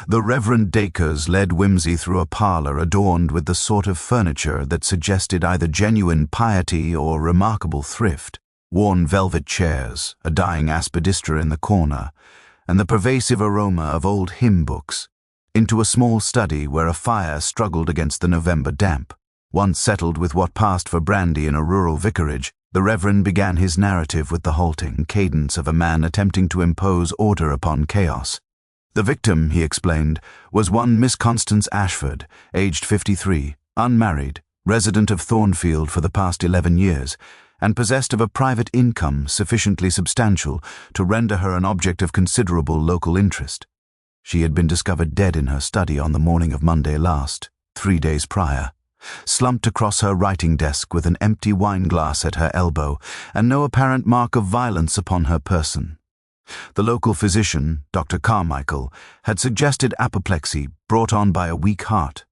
The Reverend Dacres led Whimsy through a parlor adorned with the sort of furniture that suggested either genuine piety or remarkable thrift. Worn velvet chairs, a dying aspidistra in the corner, and the pervasive aroma of old hymn books, into a small study where a fire struggled against the November damp. Once settled with what passed for brandy in a rural vicarage, the Reverend began his narrative with the halting cadence of a man attempting to impose order upon chaos. The victim, he explained, was one Miss Constance Ashford, aged 53, unmarried, resident of Thornfield for the past 11 years, and possessed of a private income sufficiently substantial to render her an object of considerable local interest. She had been discovered dead in her study on the morning of Monday last, 3 days prior, slumped across her writing desk with an empty wineglass at her elbow and no apparent mark of violence upon her person. The local physician, Dr. Carmichael, had suggested apoplexy brought on by a weak heart,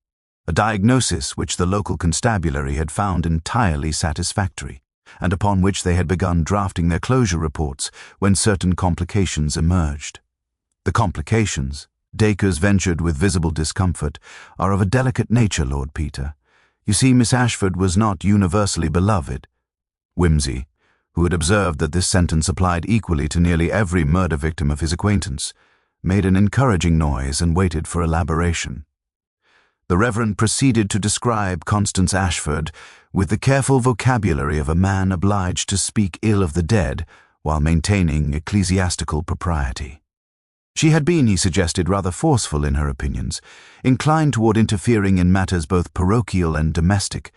a diagnosis which the local constabulary had found entirely satisfactory, and upon which they had begun drafting their closure reports when certain complications emerged. The complications, Dacres ventured with visible discomfort, are of a delicate nature, Lord Peter. You see, Miss Ashford was not universally beloved. Whimsy, who had observed that this sentence applied equally to nearly every murder victim of his acquaintance, made an encouraging noise and waited for elaboration. The Reverend proceeded to describe Constance Ashford with the careful vocabulary of a man obliged to speak ill of the dead while maintaining ecclesiastical propriety. She had been, he suggested, rather forceful in her opinions, inclined toward interfering in matters both parochial and domestic,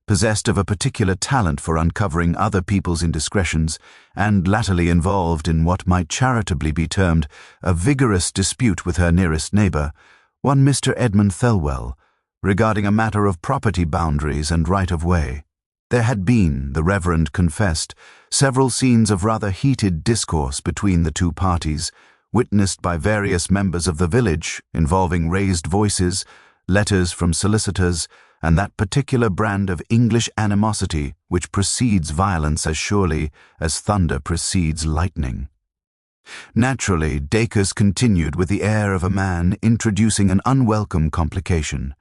possessed of a particular talent for uncovering other people's indiscretions, and latterly involved in what might charitably be termed a vigorous dispute with her nearest neighbor, one Mr. Edmund Thelwell, regarding a matter of property boundaries and right-of-way. There had been, the Reverend confessed, several scenes of rather heated discourse between the two parties, witnessed by various members of the village, involving raised voices, letters from solicitors, and that particular brand of English animosity which precedes violence as surely as thunder precedes lightning. Naturally, Dacres continued with the air of a man introducing an unwelcome complication.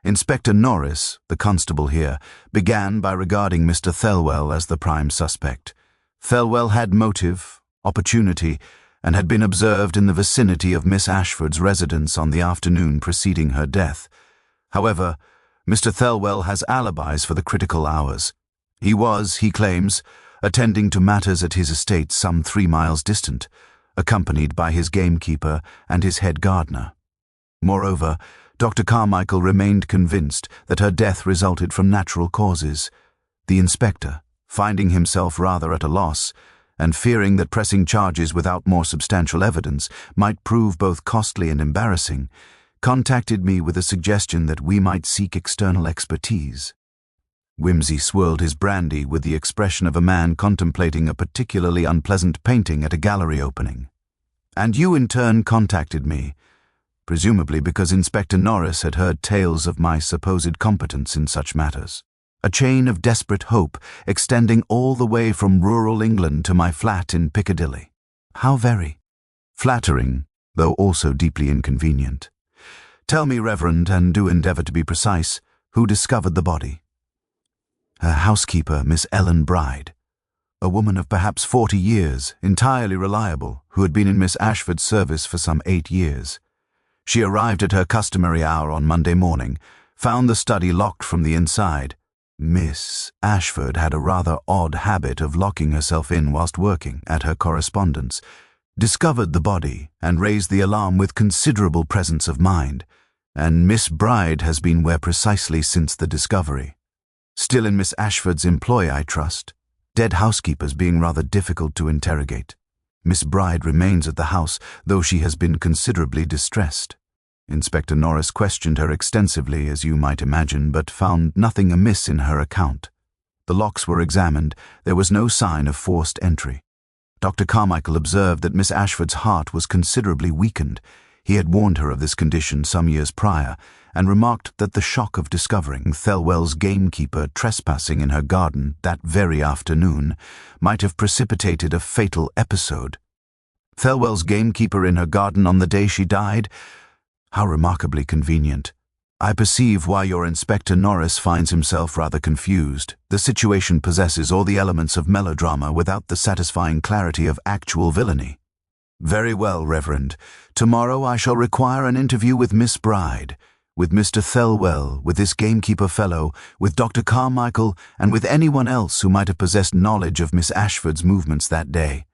Inspector Norris, the constable here, began by regarding Mr. Thelwell as the prime suspect. Thelwell had motive, opportunity, and had been observed in the vicinity of Miss Ashford's residence on the afternoon preceding her death. However, Mr. Thelwell has alibis for the critical hours. He was, he claims, attending to matters at his estate some 3 miles distant, accompanied by his gamekeeper and his head gardener. Moreover, Dr. Carmichael remained convinced that her death resulted from natural causes. The inspector, finding himself rather at a loss, and fearing that pressing charges without more substantial evidence might prove both costly and embarrassing, contacted me with a suggestion that we might seek external expertise. Whimsy swirled his brandy with the expression of a man contemplating a particularly unpleasant painting at a gallery opening. And you in turn contacted me, presumably because Inspector Norris had heard tales of my supposed competence in such matters. A chain of desperate hope extending all the way from rural England to my flat in Piccadilly. How very flattering, though also deeply inconvenient. Tell me, Reverend, and do endeavor to be precise, who discovered the body? Her housekeeper, Miss Ellen Bride, a woman of perhaps 40 years, entirely reliable, who had been in Miss Ashford's service for some 8 years. She arrived at her customary hour on Monday morning, found the study locked from the inside. Miss Ashford had a rather odd habit of locking herself in whilst working at her correspondence, discovered the body and raised the alarm with considerable presence of mind, and Miss Bride has been where precisely since the discovery. Still in Miss Ashford's employ, I trust, dead housekeepers being rather difficult to interrogate. Miss Bride remains at the house, though she has been considerably distressed. Inspector Norris questioned her extensively, as you might imagine, but found nothing amiss in her account. The locks were examined. There was no sign of forced entry. Dr. Carmichael observed that Miss Ashford's heart was considerably weakened. He had warned her of this condition some years prior, and remarked that the shock of discovering Thelwell's gamekeeper trespassing in her garden that very afternoon might have precipitated a fatal episode. Thelwell's gamekeeper in her garden on the day she died? How remarkably convenient. I perceive why your Inspector Norris finds himself rather confused. The situation possesses all the elements of melodrama without the satisfying clarity of actual villainy. Very well, Reverend. Tomorrow I shall require an interview with Miss Bride, with Mr. Thelwell, with this gamekeeper fellow, with Dr. Carmichael, and with anyone else who might have possessed knowledge of Miss Ashford's movements that day.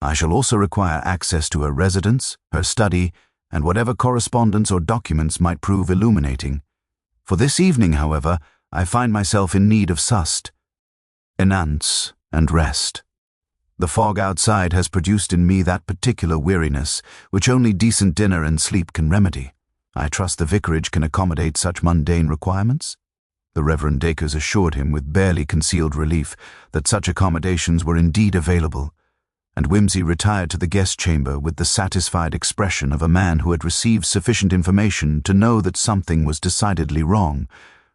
I shall also require access to her residence, her study, and whatever correspondence or documents might prove illuminating. For this evening, however, I find myself in need of sust, enance, and rest. The fog outside has produced in me that particular weariness which only decent dinner and sleep can remedy. I trust the vicarage can accommodate such mundane requirements? The Reverend Dacres assured him with barely concealed relief that such accommodations were indeed available, and Whimsy retired to the guest chamber with the satisfied expression of a man who had received sufficient information to know that something was decidedly wrong,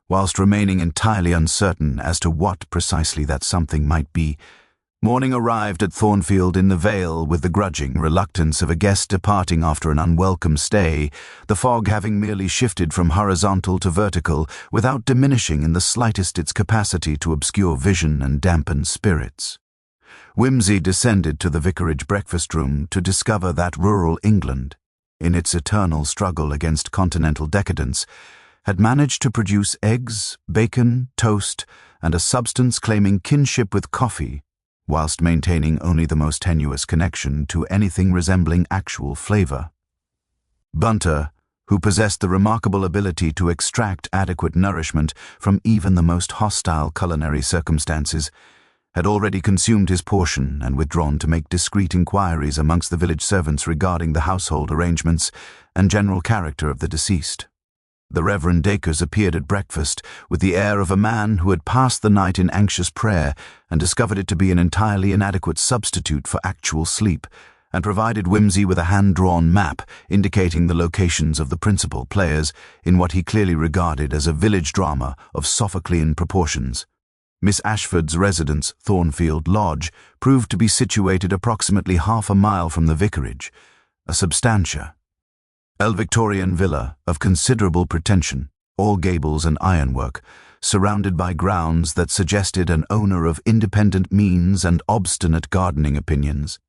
whilst remaining entirely uncertain as to what precisely that something might be. Morning arrived at Thornfield in the Vale with the grudging reluctance of a guest departing after an unwelcome stay, the fog having merely shifted from horizontal to vertical without diminishing in the slightest its capacity to obscure vision and dampen spirits. Whimsy descended to the vicarage breakfast-room to discover that rural England, in its eternal struggle against continental decadence, had managed to produce eggs, bacon, toast, and a substance claiming kinship with coffee, whilst maintaining only the most tenuous connection to anything resembling actual flavour. Bunter, who possessed the remarkable ability to extract adequate nourishment from even the most hostile culinary circumstances, had already consumed his portion and withdrawn to make discreet inquiries amongst the village servants regarding the household arrangements and general character of the deceased. The Reverend Dacres appeared at breakfast with the air of a man who had passed the night in anxious prayer and discovered it to be an entirely inadequate substitute for actual sleep, and provided Whimsy with a hand-drawn map indicating the locations of the principal players in what he clearly regarded as a village drama of Sophoclean proportions. Miss Ashford's residence, Thornfield Lodge, proved to be situated approximately half a mile from the vicarage, a substantia, Victorian villa of considerable pretension, all gables and ironwork, surrounded by grounds that suggested an owner of independent means and obstinate gardening opinions.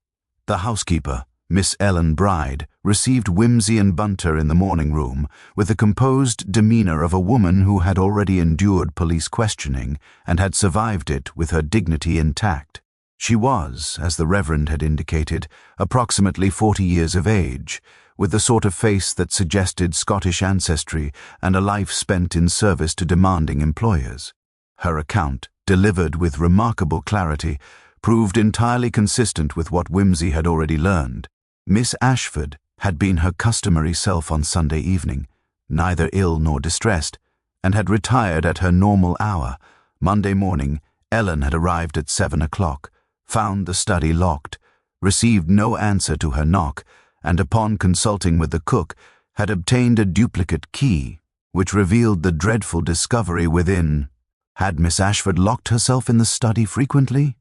The housekeeper, Miss Ellen Bride, received Whimsy and Bunter in the morning room with the composed demeanour of a woman who had already endured police questioning and had survived it with her dignity intact. She was, as the Reverend had indicated, approximately 40 years of age, with the sort of face that suggested Scottish ancestry and a life spent in service to demanding employers. Her account, delivered with remarkable clarity, proved entirely consistent with what Whimsy had already learned. Miss Ashford had been her customary self on Sunday evening, neither ill nor distressed, and had retired at her normal hour. Monday morning, Ellen had arrived at 7 o'clock, found the study locked, received no answer to her knock, and upon consulting with the cook, had obtained a duplicate key, which revealed the dreadful discovery within. Had Miss Ashford locked herself in the study frequently?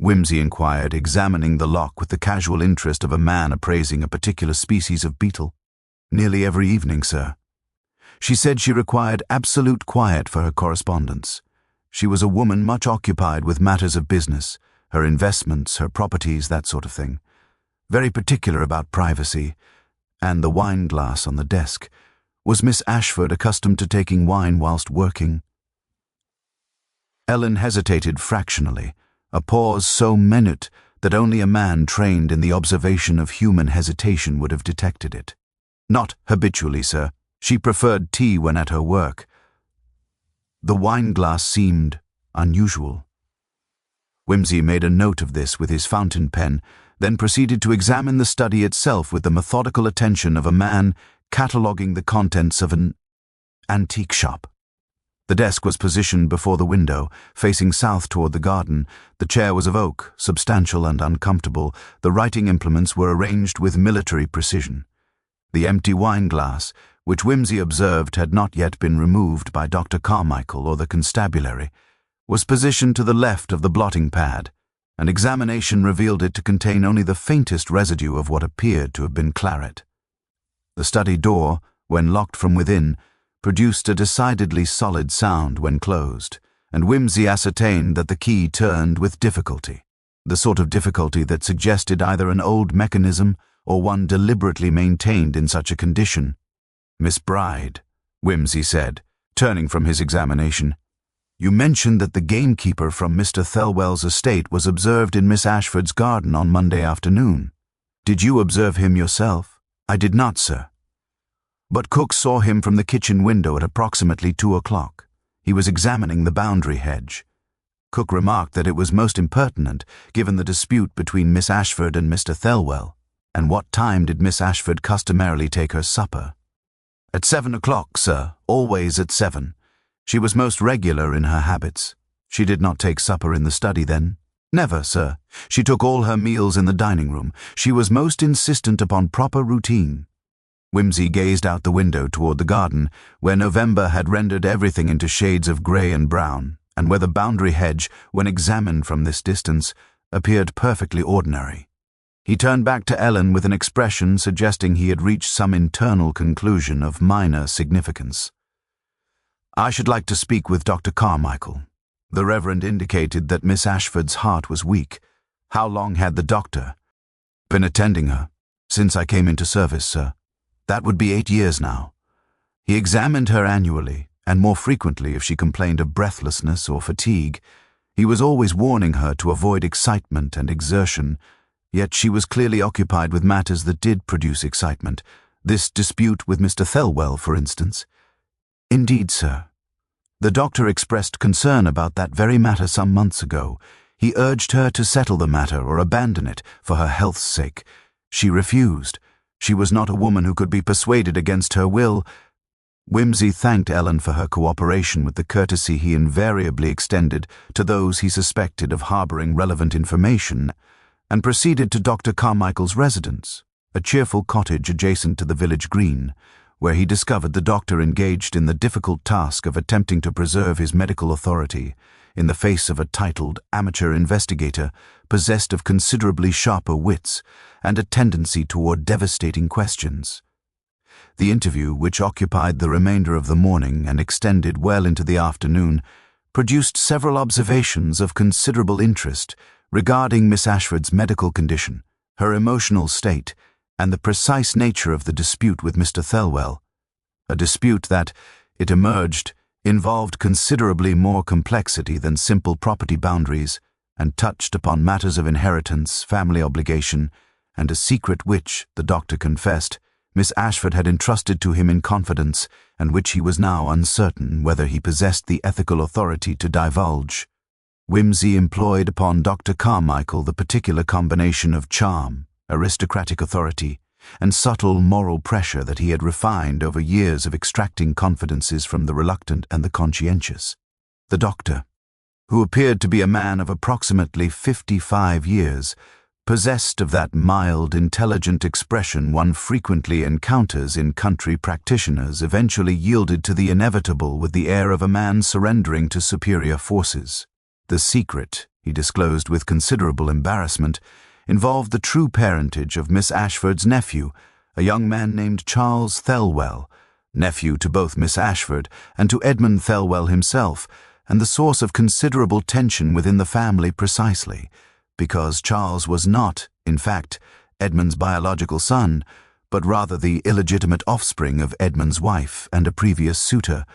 Whimsy inquired, examining the lock with the casual interest of a man appraising a particular species of beetle. Nearly every evening, sir. She said she required absolute quiet for her correspondence. She was a woman much occupied with matters of business, her investments, her properties, that sort of thing. Very particular about privacy, and the wine glass on the desk. Was Miss Ashford accustomed to taking wine whilst working? Ellen hesitated fractionally, a pause so minute that only a man trained in the observation of human hesitation would have detected it. Not habitually, sir. She preferred tea when at her work. The wine glass seemed unusual. Whimsy made a note of this with his fountain pen, then proceeded to examine the study itself with the methodical attention of a man cataloguing the contents of an antique shop. The desk was positioned before the window, facing south toward the garden. The chair was of oak, substantial and uncomfortable. The writing implements were arranged with military precision. The empty wine glass, which Whimsy observed had not yet been removed by Dr. Carmichael or the constabulary, was positioned to the left of the blotting pad. An examination revealed it to contain only the faintest residue of what appeared to have been claret. The study door, when locked from within, produced a decidedly solid sound when closed, and Whimsy ascertained that the key turned with difficulty, the sort of difficulty that suggested either an old mechanism or one deliberately maintained in such a condition. "Miss Bride," Whimsy said, turning from his examination, "you mentioned that the gamekeeper from Mr. Thelwell's estate was observed in Miss Ashford's garden on Monday afternoon. Did you observe him yourself?" "I did not, sir. But Cook saw him from the kitchen window at approximately 2 o'clock. He was examining the boundary hedge. Cook remarked that it was most impertinent, given the dispute between Miss Ashford and Mr. Thelwell. And what time did Miss Ashford customarily take her supper?" "At 7 o'clock, sir, always at 7. She was most regular in her habits." "She did not take supper in the study, then?" "Never, sir. She took all her meals in the dining room. She was most insistent upon proper routine." Whimsy gazed out the window toward the garden, where November had rendered everything into shades of grey and brown, and where the boundary hedge, when examined from this distance, appeared perfectly ordinary. He turned back to Ellen with an expression suggesting he had reached some internal conclusion of minor significance. "I should like to speak with Dr. Carmichael." The Reverend indicated that Miss Ashford's heart was weak. "How long had the doctor been attending her?" "Since I came into service, sir. That would be 8 years now. He examined her annually, and more frequently if she complained of breathlessness or fatigue. He was always warning her to avoid excitement and exertion, yet she was clearly occupied with matters that did produce excitement. This dispute with Mr. Thelwell, for instance." "Indeed, sir. The doctor expressed concern about that very matter some months ago. He urged her to settle the matter or abandon it for her health's sake. She refused. She was not a woman who could be persuaded against her will." Whimsy thanked Ellen for her cooperation with the courtesy he invariably extended to those he suspected of harboring relevant information, and proceeded to Dr. Carmichael's residence, a cheerful cottage adjacent to the village green, where he discovered the doctor engaged in the difficult task of attempting to preserve his medical authority in the face of a titled amateur investigator possessed of considerably sharper wits and a tendency toward devastating questions. The interview, which occupied the remainder of the morning and extended well into the afternoon, produced several observations of considerable interest regarding Miss Ashford's medical condition, her emotional state, and the precise nature of the dispute with Mr. Thelwell, a dispute that, it emerged, involved considerably more complexity than simple property boundaries, and touched upon matters of inheritance, family obligation, and a secret which, the doctor confessed, Miss Ashford had entrusted to him in confidence, and which he was now uncertain whether he possessed the ethical authority to divulge. Whimsy employed upon Dr. Carmichael the particular combination of charm, aristocratic authority, and subtle moral pressure that he had refined over years of extracting confidences from the reluctant and the conscientious. The doctor, who appeared to be a man of approximately 55 years, possessed of that mild, intelligent expression one frequently encounters in country practitioners, eventually yielded to the inevitable with the air of a man surrendering to superior forces. The secret, he disclosed with considerable embarrassment, involved the true parentage of Miss Ashford's nephew, a young man named Charles Thelwell, nephew to both Miss Ashford and to Edmund Thelwell himself, and the source of considerable tension within the family precisely, because Charles was not, in fact, Edmund's biological son, but rather the illegitimate offspring of Edmund's wife and a previous suitor,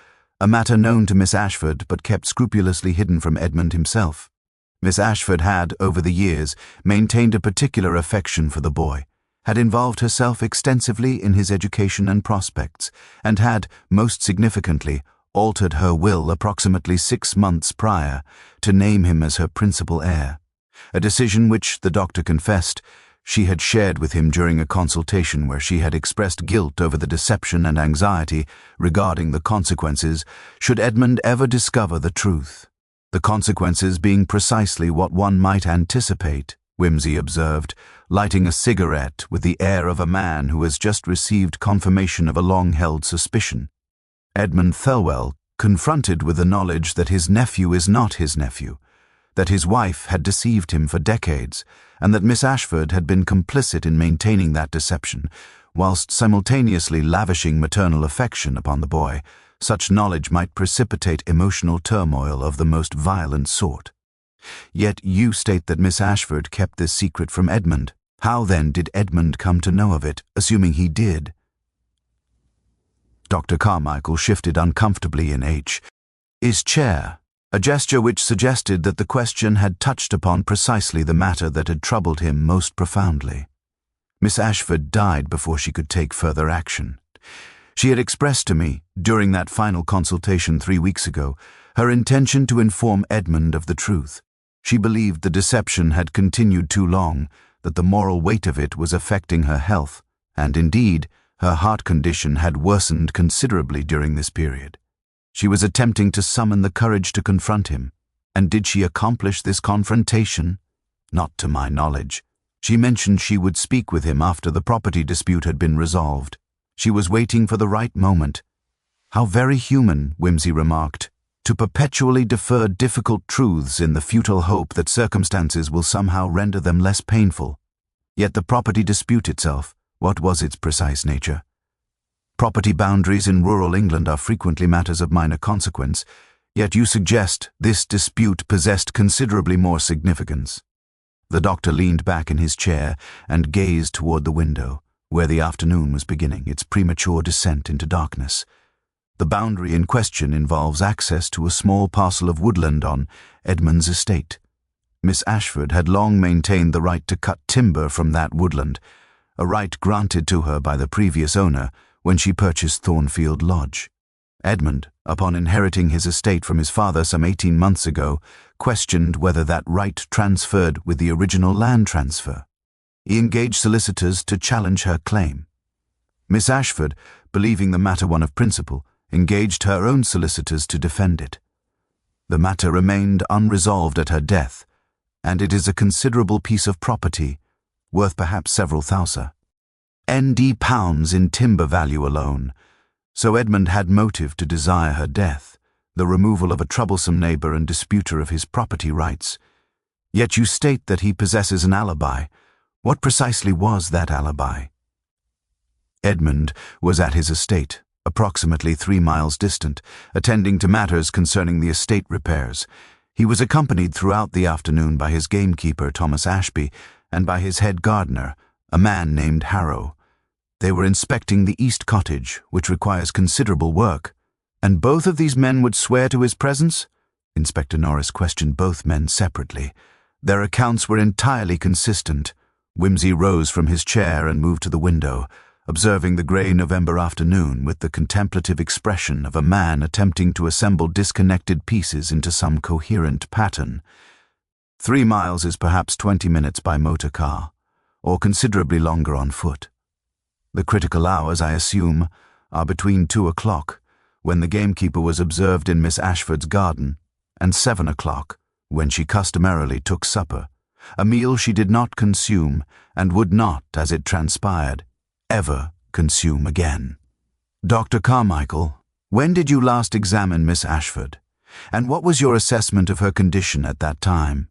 a matter known to Miss Ashford but kept scrupulously hidden from Edmund himself. Miss Ashford had, over the years, maintained a particular affection for the boy, had involved herself extensively in his education and prospects, and had, most significantly, altered her will approximately 6 months prior to name him as her principal heir, a decision which, the doctor confessed, she had shared with him during a consultation where she had expressed guilt over the deception and anxiety regarding the consequences should Edmund ever discover the truth. The consequences being precisely what one might anticipate, Whimsy observed, lighting a cigarette with the air of a man who has just received confirmation of a long-held suspicion. Edmund Thelwell, confronted with the knowledge that his nephew is not his nephew, that his wife had deceived him for decades, and that Miss Ashford had been complicit in maintaining that deception, whilst simultaneously lavishing maternal affection upon the boy. Such knowledge might precipitate emotional turmoil of the most violent sort. Yet you state that Miss Ashford kept this secret from Edmund. How then did Edmund come to know of it, assuming he did? Dr. Carmichael shifted uncomfortably in his chair, a gesture which suggested that the question had touched upon precisely the matter that had troubled him most profoundly. Miss Ashford died before she could take further action. She had expressed to me, during that final consultation 3 weeks ago, her intention to inform Edmund of the truth. She believed the deception had continued too long, that the moral weight of it was affecting her health, and indeed, her heart condition had worsened considerably during this period. She was attempting to summon the courage to confront him, and did she accomplish this confrontation? Not to my knowledge. She mentioned she would speak with him after the property dispute had been resolved. She was waiting for the right moment. How very human, Whimsy remarked, to perpetually defer difficult truths in the futile hope that circumstances will somehow render them less painful. Yet the property dispute itself, what was its precise nature? Property boundaries in rural England are frequently matters of minor consequence, yet you suggest this dispute possessed considerably more significance. The doctor leaned back in his chair and gazed toward the window, where the afternoon was beginning its premature descent into darkness. The boundary in question involves access to a small parcel of woodland on Edmund's estate. Miss Ashford had long maintained the right to cut timber from that woodland, a right granted to her by the previous owner when she purchased Thornfield Lodge. Edmund, upon inheriting his estate from his father some 18 months ago, questioned whether that right transferred with the original land transfer. He engaged solicitors to challenge her claim. Miss Ashford, believing the matter one of principle, engaged her own solicitors to defend it. The matter remained unresolved at her death, and it is a considerable piece of property, worth perhaps several thousands pounds in timber value alone, so Edmund had motive to desire her death, the removal of a troublesome neighbour and disputer of his property rights. Yet you state that he possesses an alibi. What precisely was that alibi? Edmund was at his estate, approximately 3 miles distant, attending to matters concerning the estate repairs. He was accompanied throughout the afternoon by his gamekeeper, Thomas Ashby, and by his head gardener, a man named Harrow. They were inspecting the east cottage, which requires considerable work. And both of these men would swear to his presence? Inspector Norris questioned both men separately. Their accounts were entirely consistent. Whimsy rose from his chair and moved to the window, observing the grey November afternoon with the contemplative expression of a man attempting to assemble disconnected pieces into some coherent pattern. 3 miles is perhaps 20 minutes by motor car, or considerably longer on foot. The critical hours, I assume, are between 2 o'clock, when the gamekeeper was observed in Miss Ashford's garden, and 7 o'clock, when she customarily took supper, a meal she did not consume, and would not, as it transpired, ever consume again. Dr. Carmichael, when did you last examine Miss Ashford, and what was your assessment of her condition at that time?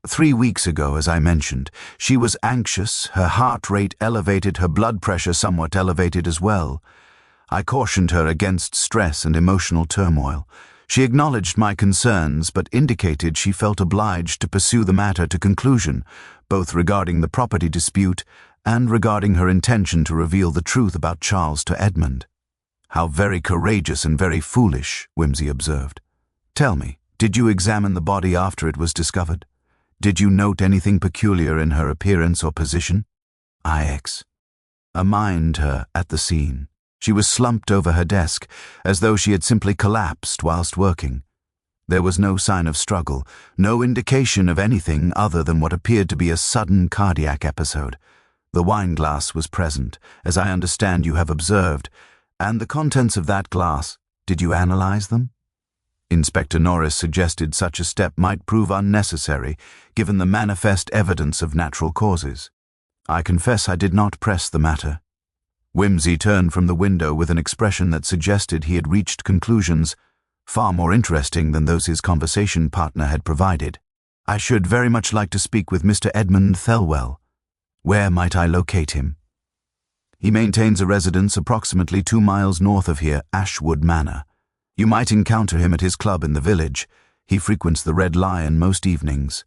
3 weeks ago, as I mentioned, she was anxious, her heart rate elevated, her blood pressure somewhat elevated as well. I cautioned her against stress and emotional turmoil. She acknowledged my concerns, but indicated she felt obliged to pursue the matter to conclusion, both regarding the property dispute and regarding her intention to reveal the truth about Charles to Edmund. How very courageous and very foolish, Whimsy observed. Tell me, did you examine the body after it was discovered? Did you note anything peculiar in her appearance or position? I mined her at the scene. She was slumped over her desk, as though she had simply collapsed whilst working. There was no sign of struggle, no indication of anything other than what appeared to be a sudden cardiac episode. The wineglass was present, as I understand you have observed, and the contents of that glass, did you analyze them? Inspector Norris suggested such a step might prove unnecessary, given the manifest evidence of natural causes. I confess I did not press the matter. Whimsy turned from the window with an expression that suggested he had reached conclusions far more interesting than those his conversation partner had provided. I should very much like to speak with Mr. Edmund Thelwell. Where might I locate him? He maintains a residence approximately 2 miles north of here, Ashwood Manor. You might encounter him at his club in the village. He frequents the Red Lion most evenings."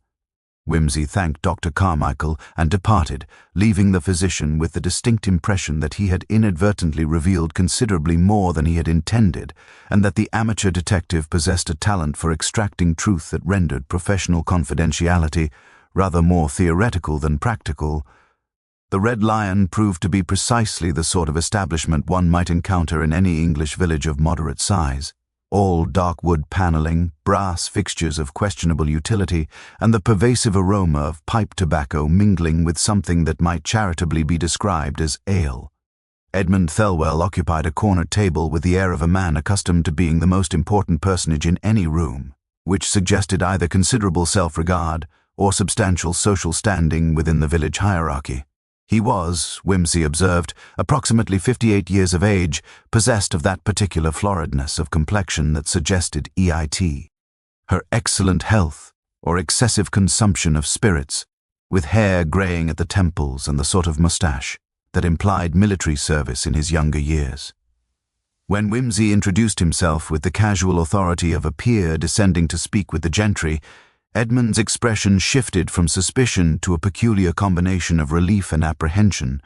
Wimsey thanked Dr. Carmichael and departed, leaving the physician with the distinct impression that he had inadvertently revealed considerably more than he had intended, and that the amateur detective possessed a talent for extracting truth that rendered professional confidentiality rather more theoretical than practical. The Red Lion proved to be precisely the sort of establishment one might encounter in any English village of moderate size. All dark wood paneling, brass fixtures of questionable utility, and the pervasive aroma of pipe tobacco mingling with something that might charitably be described as ale. Edmund Thelwell occupied a corner table with the air of a man accustomed to being the most important personage in any room, which suggested either considerable self-regard or substantial social standing within the village hierarchy. He was, Wimsey observed, approximately 58 years of age, possessed of that particular floridness of complexion that suggested EIT. Her excellent health, or excessive consumption of spirits, with hair graying at the temples and the sort of moustache that implied military service in his younger years. When Wimsey introduced himself with the casual authority of a peer descending to speak with the gentry, Edmund's expression shifted from suspicion to a peculiar combination of relief and apprehension,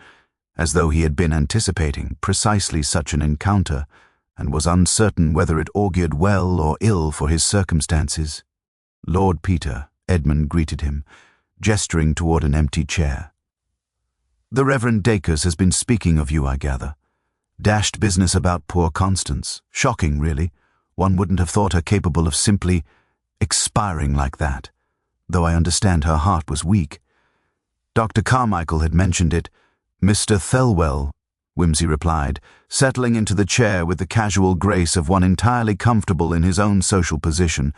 as though he had been anticipating precisely such an encounter and was uncertain whether it augured well or ill for his circumstances. "Lord Peter," Edmund greeted him, gesturing toward an empty chair. "The Reverend Dacres has been speaking of you, I gather. Dashed business about poor Constance. Shocking, really. One wouldn't have thought her capable of simply expiring like that, though I understand her heart was weak. Dr. Carmichael had mentioned it." "Mr. Thelwell," Wimsey replied, settling into the chair with the casual grace of one entirely comfortable in his own social position,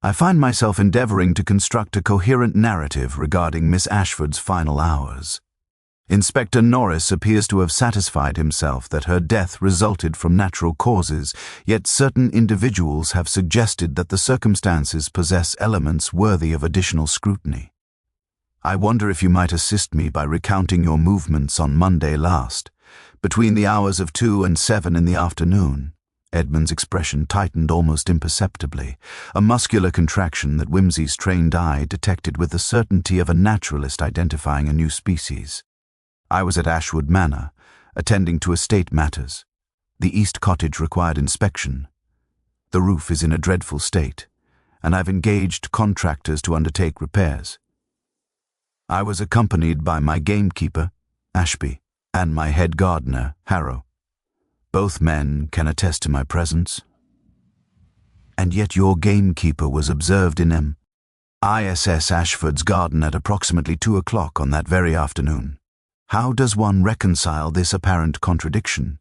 "I find myself endeavoring to construct a coherent narrative regarding Miss Ashford's final hours. Inspector Norris appears to have satisfied himself that her death resulted from natural causes, yet certain individuals have suggested that the circumstances possess elements worthy of additional scrutiny. I wonder if you might assist me by recounting your movements on Monday last, between the hours of 2 and 7 in the afternoon." Edmund's expression tightened almost imperceptibly, a muscular contraction that Wimsey's trained eye detected with the certainty of a naturalist identifying a new species. "I was at Ashwood Manor, attending to estate matters. The east cottage required inspection. The roof is in a dreadful state, and I've engaged contractors to undertake repairs. I was accompanied by my gamekeeper, Ashby, and my head gardener, Harrow. Both men can attest to my presence." "And yet your gamekeeper was observed in ISS Ashford's garden at approximately 2 o'clock on that very afternoon. How does one reconcile this apparent contradiction?"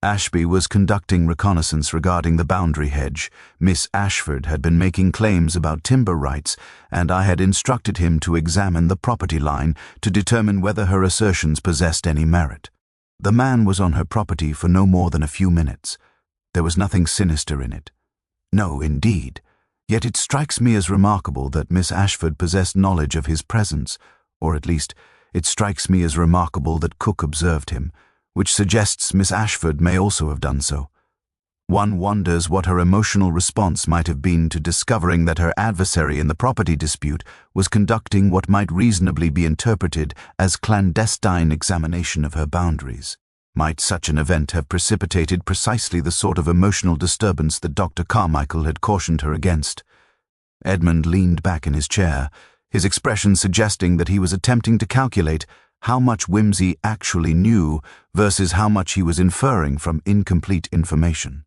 "Ashby was conducting reconnaissance regarding the boundary hedge. Miss Ashford had been making claims about timber rights, and I had instructed him to examine the property line to determine whether her assertions possessed any merit. The man was on her property for no more than a few minutes. There was nothing sinister in it. No, indeed. Yet it strikes me as remarkable that Miss Ashford possessed knowledge of his presence, or at least it strikes me as remarkable that Cook observed him, which suggests Miss Ashford may also have done so. One wonders what her emotional response might have been to discovering that her adversary in the property dispute was conducting what might reasonably be interpreted as clandestine examination of her boundaries. Might such an event have precipitated precisely the sort of emotional disturbance that Dr. Carmichael had cautioned her against? Edmund leaned back in his chair, his expression suggesting that he was attempting to calculate how much Wimsey actually knew versus how much he was inferring from incomplete information.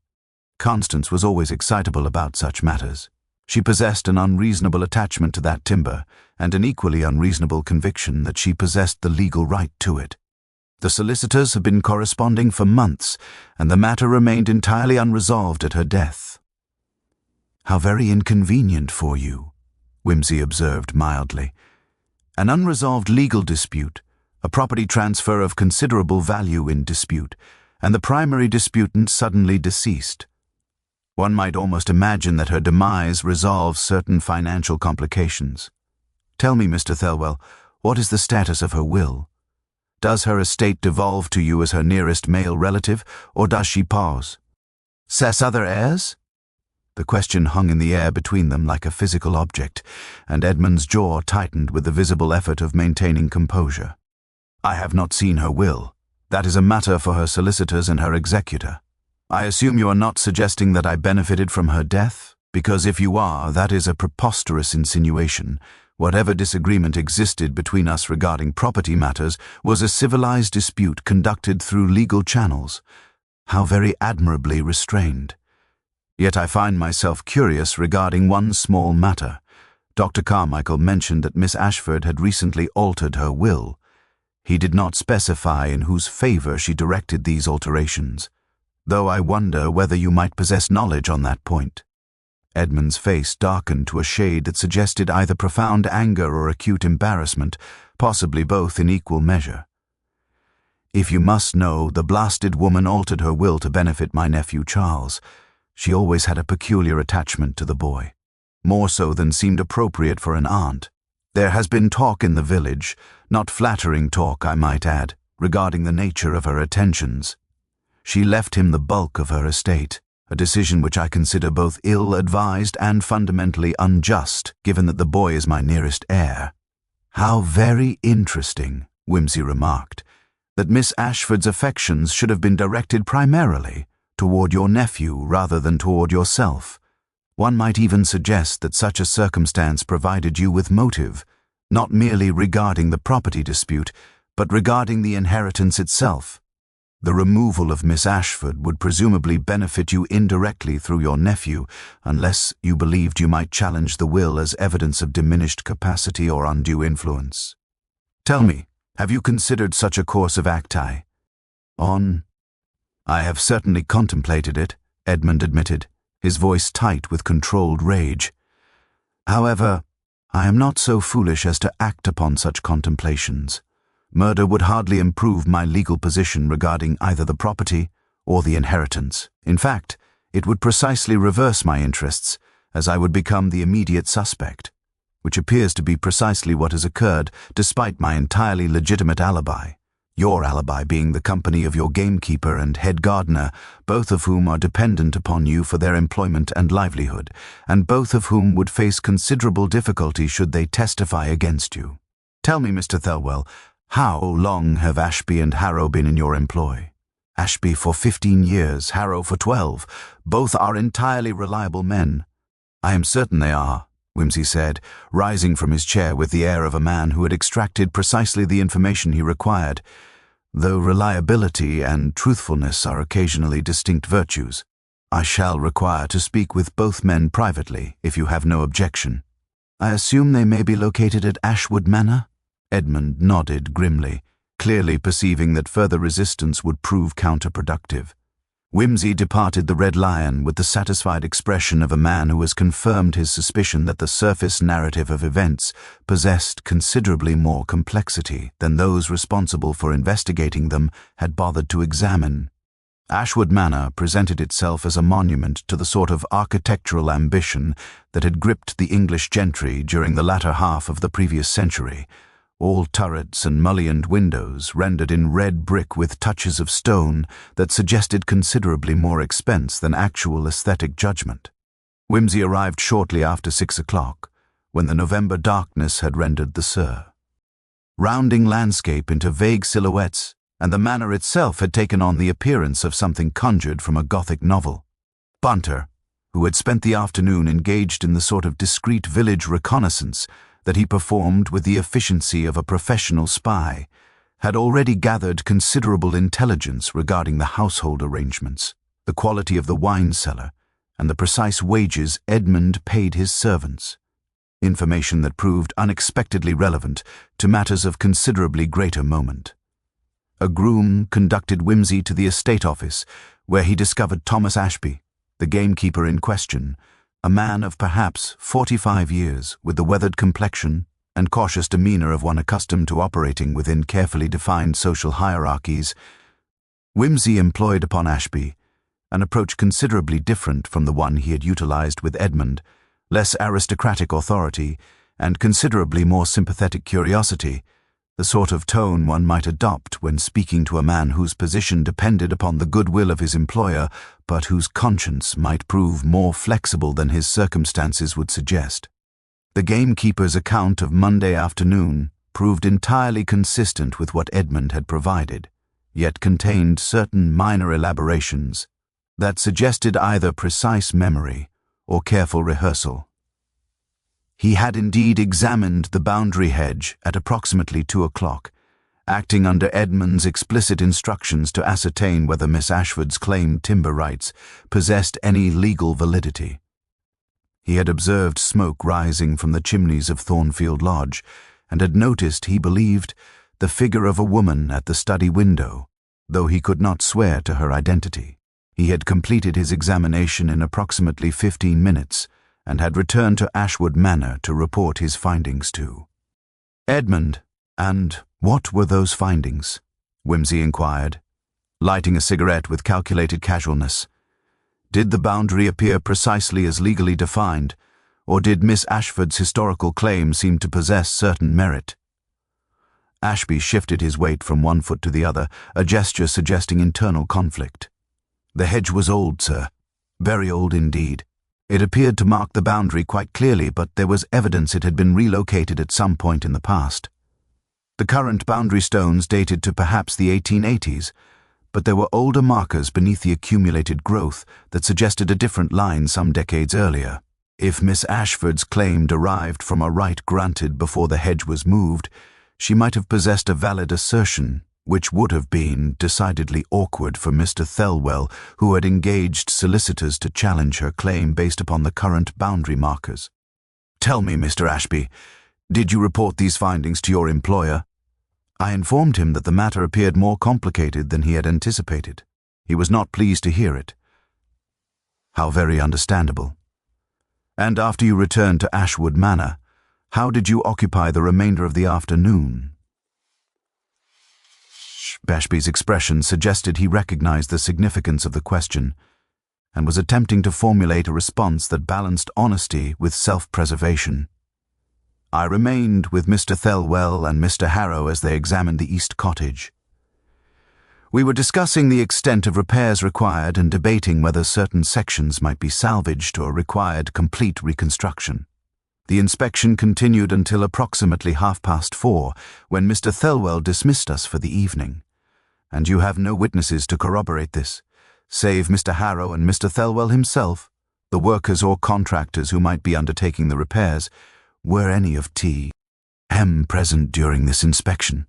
Constance was always excitable about such matters. She possessed an unreasonable attachment to that timber, and an equally unreasonable conviction that she possessed the legal right to it. The solicitors had been corresponding for months, and the matter remained entirely unresolved at her death. "How very inconvenient for you," Wimsey observed mildly. "An unresolved legal dispute, a property transfer of considerable value in dispute, and the primary disputant suddenly deceased. One might almost imagine that her demise resolves certain financial complications. Tell me, Mr. Thelwell, what is the status of her will?" Does her estate devolve to you as her nearest male relative, or does she pause? Cess other heirs? The question hung in the air between them like a physical object, and Edmund's jaw tightened with the visible effort of maintaining composure. I have not seen her will. That is a matter for her solicitors and her executor. I assume you are not suggesting that I benefited from her death? Because if you are, that is a preposterous insinuation. Whatever disagreement existed between us regarding property matters was a civilized dispute conducted through legal channels. How very admirably restrained. Yet I find myself curious regarding one small matter. Dr. Carmichael mentioned that Miss Ashford had recently altered her will. He did not specify in whose favor she directed these alterations, though I wonder whether you might possess knowledge on that point. Edmund's face darkened to a shade that suggested either profound anger or acute embarrassment, possibly both in equal measure. If you must know, the blasted woman altered her will to benefit my nephew Charles. She always had a peculiar attachment to the boy, more so than seemed appropriate for an aunt. There has been talk in the village, not flattering talk, I might add, regarding the nature of her attentions. She left him the bulk of her estate, a decision which I consider both ill-advised and fundamentally unjust, given that the boy is my nearest heir. How very interesting, Whimsy remarked, that Miss Ashford's affections should have been directed primarily toward your nephew rather than toward yourself. One might even suggest that such a circumstance provided you with motive, not merely regarding the property dispute, but regarding the inheritance itself. The removal of Miss Ashford would presumably benefit you indirectly through your nephew, unless you believed you might challenge the will as evidence of diminished capacity or undue influence. Tell me, have you considered such a course of acti? I have certainly contemplated it, Edmund admitted, his voice tight with controlled rage. However, I am not so foolish as to act upon such contemplations. Murder would hardly improve my legal position regarding either the property or the inheritance. In fact, it would precisely reverse my interests, as I would become the immediate suspect, which appears to be precisely what has occurred despite my entirely legitimate alibi. Your alibi being the company of your gamekeeper and head gardener, both of whom are dependent upon you for their employment and livelihood, and both of whom would face considerable difficulty should they testify against you. Tell me, Mr. Thelwell, how long have Ashby and Harrow been in your employ? Ashby for 15 years, Harrow for 12. Both are entirely reliable men. I am certain they are, Whimsy said, rising from his chair with the air of a man who had extracted precisely the information he required. Though reliability and truthfulness are occasionally distinct virtues, I shall require to speak with both men privately, if you have no objection. I assume they may be located at Ashwood Manor? Edmund nodded grimly, clearly perceiving that further resistance would prove counterproductive. Whimsy departed the Red Lion with the satisfied expression of a man who has confirmed his suspicion that the surface narrative of events possessed considerably more complexity than those responsible for investigating them had bothered to examine. Ashwood Manor presented itself as a monument to the sort of architectural ambition that had gripped the English gentry during the latter half of the previous century. All turrets and mullioned windows rendered in red brick with touches of stone that suggested considerably more expense than actual aesthetic judgment. Whimsy arrived shortly after 6 o'clock, when the November darkness had rendered the rounding landscape into vague silhouettes, and the manor itself had taken on the appearance of something conjured from a Gothic novel. Bunter, who had spent the afternoon engaged in the sort of discreet village reconnaissance that he performed with the efficiency of a professional spy, had already gathered considerable intelligence regarding the household arrangements, the quality of the wine cellar, and the precise wages Edmund paid his servants. Information that proved unexpectedly relevant to matters of considerably greater moment. A groom conducted Whimsy to the estate office, where he discovered Thomas Ashby, the gamekeeper in question, a man of perhaps 45 years, with the weathered complexion and cautious demeanor of one accustomed to operating within carefully defined social hierarchies. Whimsy employed upon Ashby an approach considerably different from the one he had utilized with Edmund, less aristocratic authority and considerably more sympathetic curiosity, the sort of tone one might adopt when speaking to a man whose position depended upon the goodwill of his employer, but whose conscience might prove more flexible than his circumstances would suggest. The gamekeeper's account of Monday afternoon proved entirely consistent with what Edmund had provided, yet contained certain minor elaborations that suggested either precise memory or careful rehearsal. He had indeed examined the boundary hedge at approximately 2 o'clock, acting under Edmund's explicit instructions to ascertain whether Miss Ashford's claimed timber rights possessed any legal validity. He had observed smoke rising from the chimneys of Thornfield Lodge, and had noticed, he believed, the figure of a woman at the study window, though he could not swear to her identity. He had completed his examination in approximately 15 minutes, and had returned to Ashwood Manor to report his findings to Edmund. And what were those findings? Wimsey inquired, lighting a cigarette with calculated casualness. Did the boundary appear precisely as legally defined, or did Miss Ashford's historical claim seem to possess certain merit? Ashby shifted his weight from one foot to the other, a gesture suggesting internal conflict. The hedge was old, sir. Very old indeed. It appeared to mark the boundary quite clearly, but there was evidence it had been relocated at some point in the past. The current boundary stones dated to perhaps the 1880s, but there were older markers beneath the accumulated growth that suggested a different line some decades earlier. If Miss Ashford's claim derived from a right granted before the hedge was moved, she might have possessed a valid assertion, which would have been decidedly awkward for Mr. Thelwell, who had engaged solicitors to challenge her claim based upon the current boundary markers. Tell me, Mr. Ashby, did you report these findings to your employer? I informed him that the matter appeared more complicated than he had anticipated. He was not pleased to hear it. How very understandable. And after you returned to Ashwood Manor, how did you occupy the remainder of the afternoon? Ashby's expression suggested he recognized the significance of the question, and was attempting to formulate a response that balanced honesty with self-preservation. I remained with Mr. Thelwell and Mr. Harrow as they examined the East Cottage. We were discussing the extent of repairs required and debating whether certain sections might be salvaged or required complete reconstruction. The inspection continued until approximately 4:30, when Mr. Thelwell dismissed us for the evening. And you have no witnesses to corroborate this, save Mr. Harrow and Mr. Thelwell himself, the workers or contractors who might be undertaking the repairs. Were any of T.M. present during this inspection?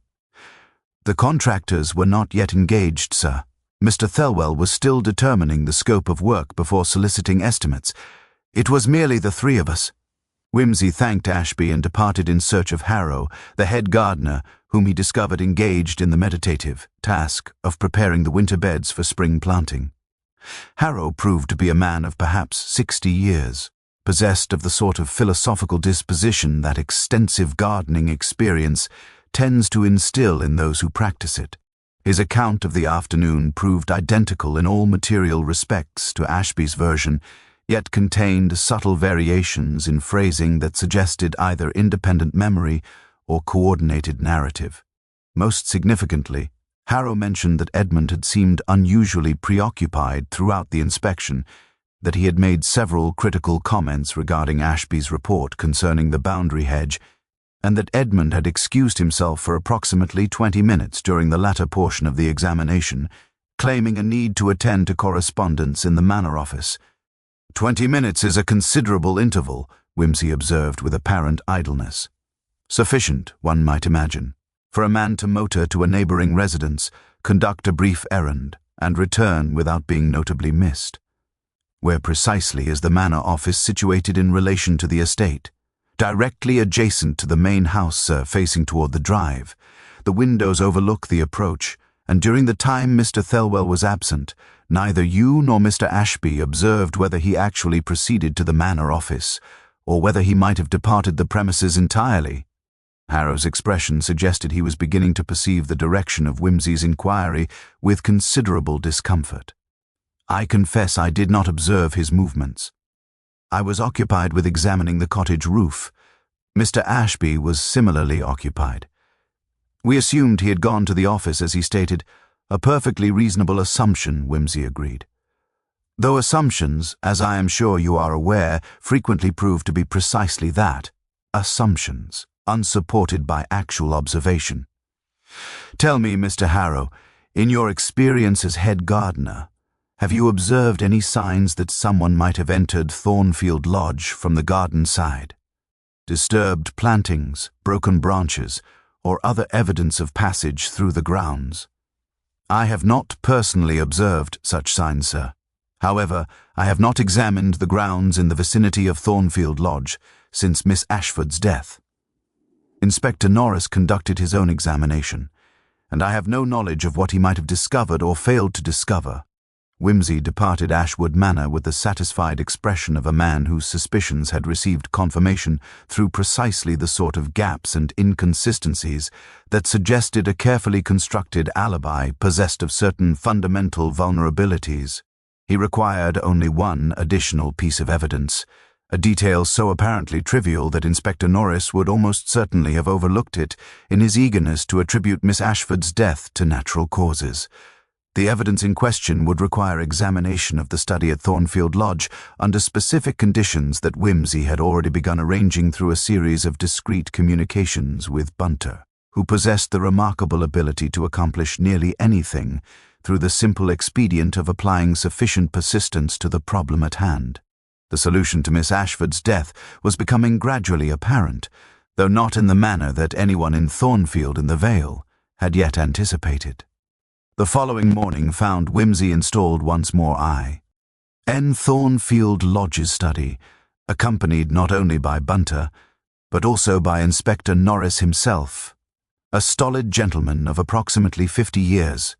The contractors were not yet engaged, sir. Mr. Thelwell was still determining the scope of work before soliciting estimates. It was merely the three of us. Wimsey thanked Ashby and departed in search of Harrow, the head gardener, whom he discovered engaged in the meditative task of preparing the winter beds for spring planting. Harrow proved to be a man of perhaps 60 years, possessed of the sort of philosophical disposition that extensive gardening experience tends to instill in those who practice it. His account of the afternoon proved identical in all material respects to Ashby's version, yet contained subtle variations in phrasing that suggested either independent memory or coordinated narrative. Most significantly, Harrow mentioned that Edmund had seemed unusually preoccupied throughout the inspection, that he had made several critical comments regarding Ashby's report concerning the boundary hedge, and that Edmund had excused himself for approximately 20 minutes during the latter portion of the examination, claiming a need to attend to correspondence in the Manor office. 20 minutes is a considerable interval, Wimsey observed with apparent idleness. Sufficient, one might imagine, for a man to motor to a neighboring residence, conduct a brief errand, and return without being notably missed. Where precisely is the Manor office situated in relation to the estate? Directly adjacent to the main house, sir, facing toward the drive. The windows overlook the approach, and during the time Mr. Thelwell was absent, neither you nor Mr. Ashby observed whether he actually proceeded to the Manor office, or whether he might have departed the premises entirely. Harrow's expression suggested he was beginning to perceive the direction of Wimsey's inquiry with considerable discomfort. I confess I did not observe his movements. I was occupied with examining the cottage roof. Mr. Ashby was similarly occupied. We assumed he had gone to the office, as he stated. A perfectly reasonable assumption, Whimsy agreed. Though assumptions, as I am sure you are aware, frequently prove to be precisely that, assumptions, unsupported by actual observation. Tell me, Mr. Harrow, in your experience as head gardener, have you observed any signs that someone might have entered Thornfield Lodge from the garden side? Disturbed plantings, broken branches, or other evidence of passage through the grounds? I have not personally observed such signs, sir. However, I have not examined the grounds in the vicinity of Thornfield Lodge since Miss Ashford's death. Inspector Norris conducted his own examination, and I have no knowledge of what he might have discovered or failed to discover. Whimsy departed Ashwood Manor with the satisfied expression of a man whose suspicions had received confirmation through precisely the sort of gaps and inconsistencies that suggested a carefully constructed alibi possessed of certain fundamental vulnerabilities. He required only one additional piece of evidence, a detail so apparently trivial that Inspector Norris would almost certainly have overlooked it in his eagerness to attribute Miss Ashford's death to natural causes. The evidence in question would require examination of the study at Thornfield Lodge under specific conditions that Whimsy had already begun arranging through a series of discreet communications with Bunter, who possessed the remarkable ability to accomplish nearly anything through the simple expedient of applying sufficient persistence to the problem at hand. The solution to Miss Ashford's death was becoming gradually apparent, though not in the manner that anyone in Thornfield in the Vale had yet anticipated. The following morning found Whimsy installed once more in Thornfield Lodge's study, accompanied not only by Bunter, but also by Inspector Norris himself, a stolid gentleman of approximately 50 years,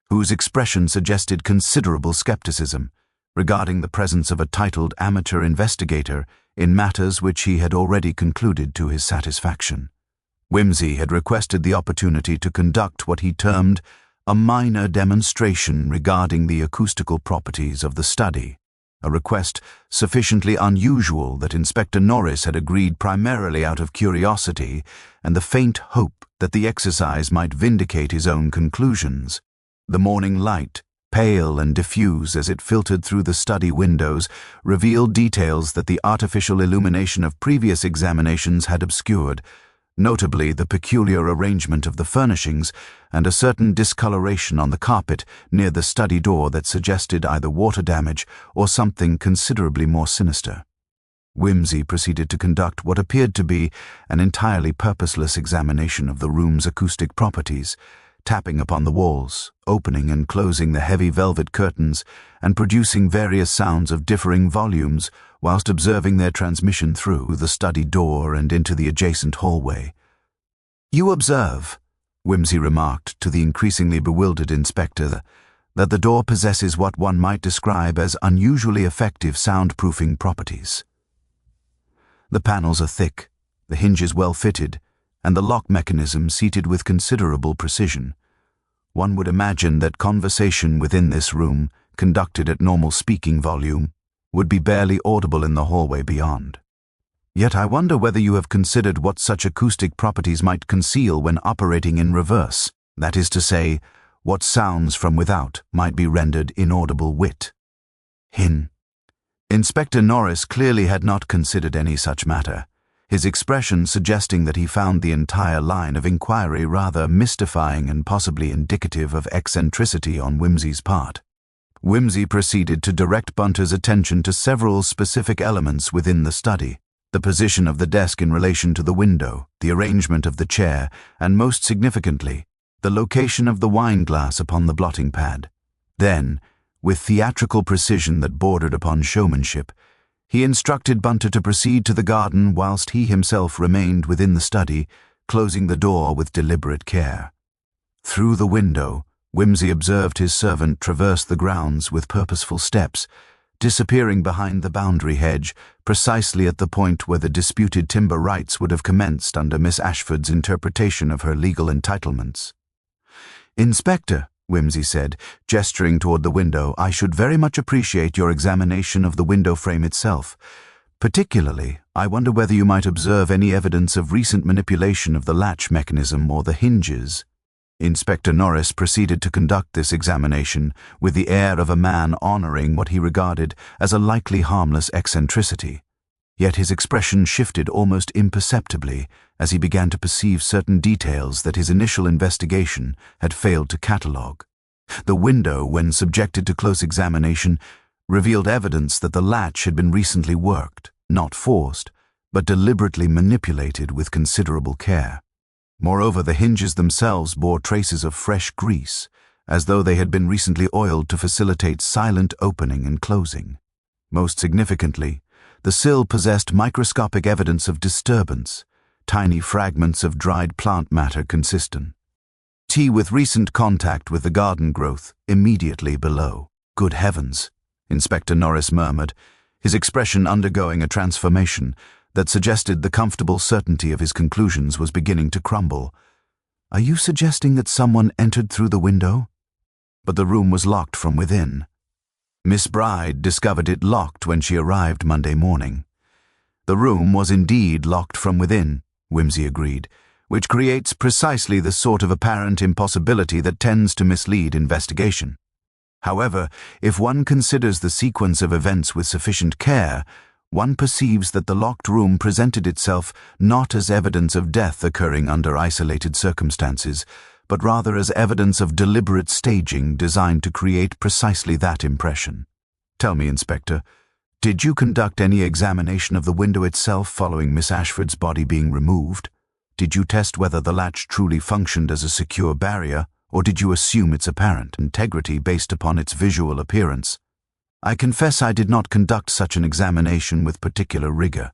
whose expression suggested considerable skepticism regarding the presence of a titled amateur investigator in matters which he had already concluded to his satisfaction. Whimsy had requested the opportunity to conduct what he termed a minor demonstration regarding the acoustical properties of the study, a request sufficiently unusual that Inspector Norris had agreed primarily out of curiosity and the faint hope that the exercise might vindicate his own conclusions. The morning light, pale and diffuse as it filtered through the study windows, revealed details that the artificial illumination of previous examinations had obscured, notably the peculiar arrangement of the furnishings and a certain discoloration on the carpet near the study door that suggested either water damage or something considerably more sinister. Whimsy proceeded to conduct what appeared to be an entirely purposeless examination of the room's acoustic properties, tapping upon the walls, opening and closing the heavy velvet curtains, and producing various sounds of differing volumes whilst observing their transmission through the study door and into the adjacent hallway. "You observe," Whimsy remarked to the increasingly bewildered inspector, "that the door possesses what one might describe as unusually effective soundproofing properties. The panels are thick, the hinges well fitted, and the lock mechanism seated with considerable precision. One would imagine that conversation within this room, conducted at normal speaking volume, would be barely audible in the hallway beyond. Yet I wonder whether you have considered what such acoustic properties might conceal when operating in reverse, that is to say, what sounds from without might be rendered inaudible wit." Inspector Norris clearly had not considered any such matter, his expression suggesting that he found the entire line of inquiry rather mystifying and possibly indicative of eccentricity on Whimsy's part. Whimsy proceeded to direct Bunter's attention to several specific elements within the study: the position of the desk in relation to the window, the arrangement of the chair, and most significantly, the location of the wine glass upon the blotting pad. Then, with theatrical precision that bordered upon showmanship, he instructed Bunter to proceed to the garden whilst he himself remained within the study, closing the door with deliberate care. Through the window, Whimsy observed his servant traverse the grounds with purposeful steps, disappearing behind the boundary hedge precisely at the point where the disputed timber rights would have commenced under Miss Ashford's interpretation of her legal entitlements. "Inspector," Whimsy said, gesturing toward the window, "I should very much appreciate your examination of the window frame itself. Particularly, I wonder whether you might observe any evidence of recent manipulation of the latch mechanism or the hinges." Inspector Norris proceeded to conduct this examination with the air of a man honoring what he regarded as a likely harmless eccentricity. Yet his expression shifted almost imperceptibly as he began to perceive certain details that his initial investigation had failed to catalogue. The window, when subjected to close examination, revealed evidence that the latch had been recently worked, not forced, but deliberately manipulated with considerable care. Moreover, the hinges themselves bore traces of fresh grease, as though they had been recently oiled to facilitate silent opening and closing. Most significantly, the sill possessed microscopic evidence of disturbance, tiny fragments of dried plant matter consistent with recent contact with the garden growth immediately below. "Good heavens," Inspector Norris murmured, his expression undergoing a transformation that suggested the comfortable certainty of his conclusions was beginning to crumble. "Are you suggesting that someone entered through the window?" But the room was locked from within. Miss Bride discovered it locked when she arrived Monday morning. The room was indeed locked from within, Whimsy agreed, which creates precisely the sort of apparent impossibility that tends to mislead investigation. However, if one considers the sequence of events with sufficient care, one perceives that the locked room presented itself not as evidence of death occurring under isolated circumstances, but rather as evidence of deliberate staging designed to create precisely that impression. "Tell me, Inspector, did you conduct any examination of the window itself following Miss Ashford's body being removed? Did you test whether the latch truly functioned as a secure barrier, or did you assume its apparent integrity based upon its visual appearance?" "I confess I did not conduct such an examination with particular rigor.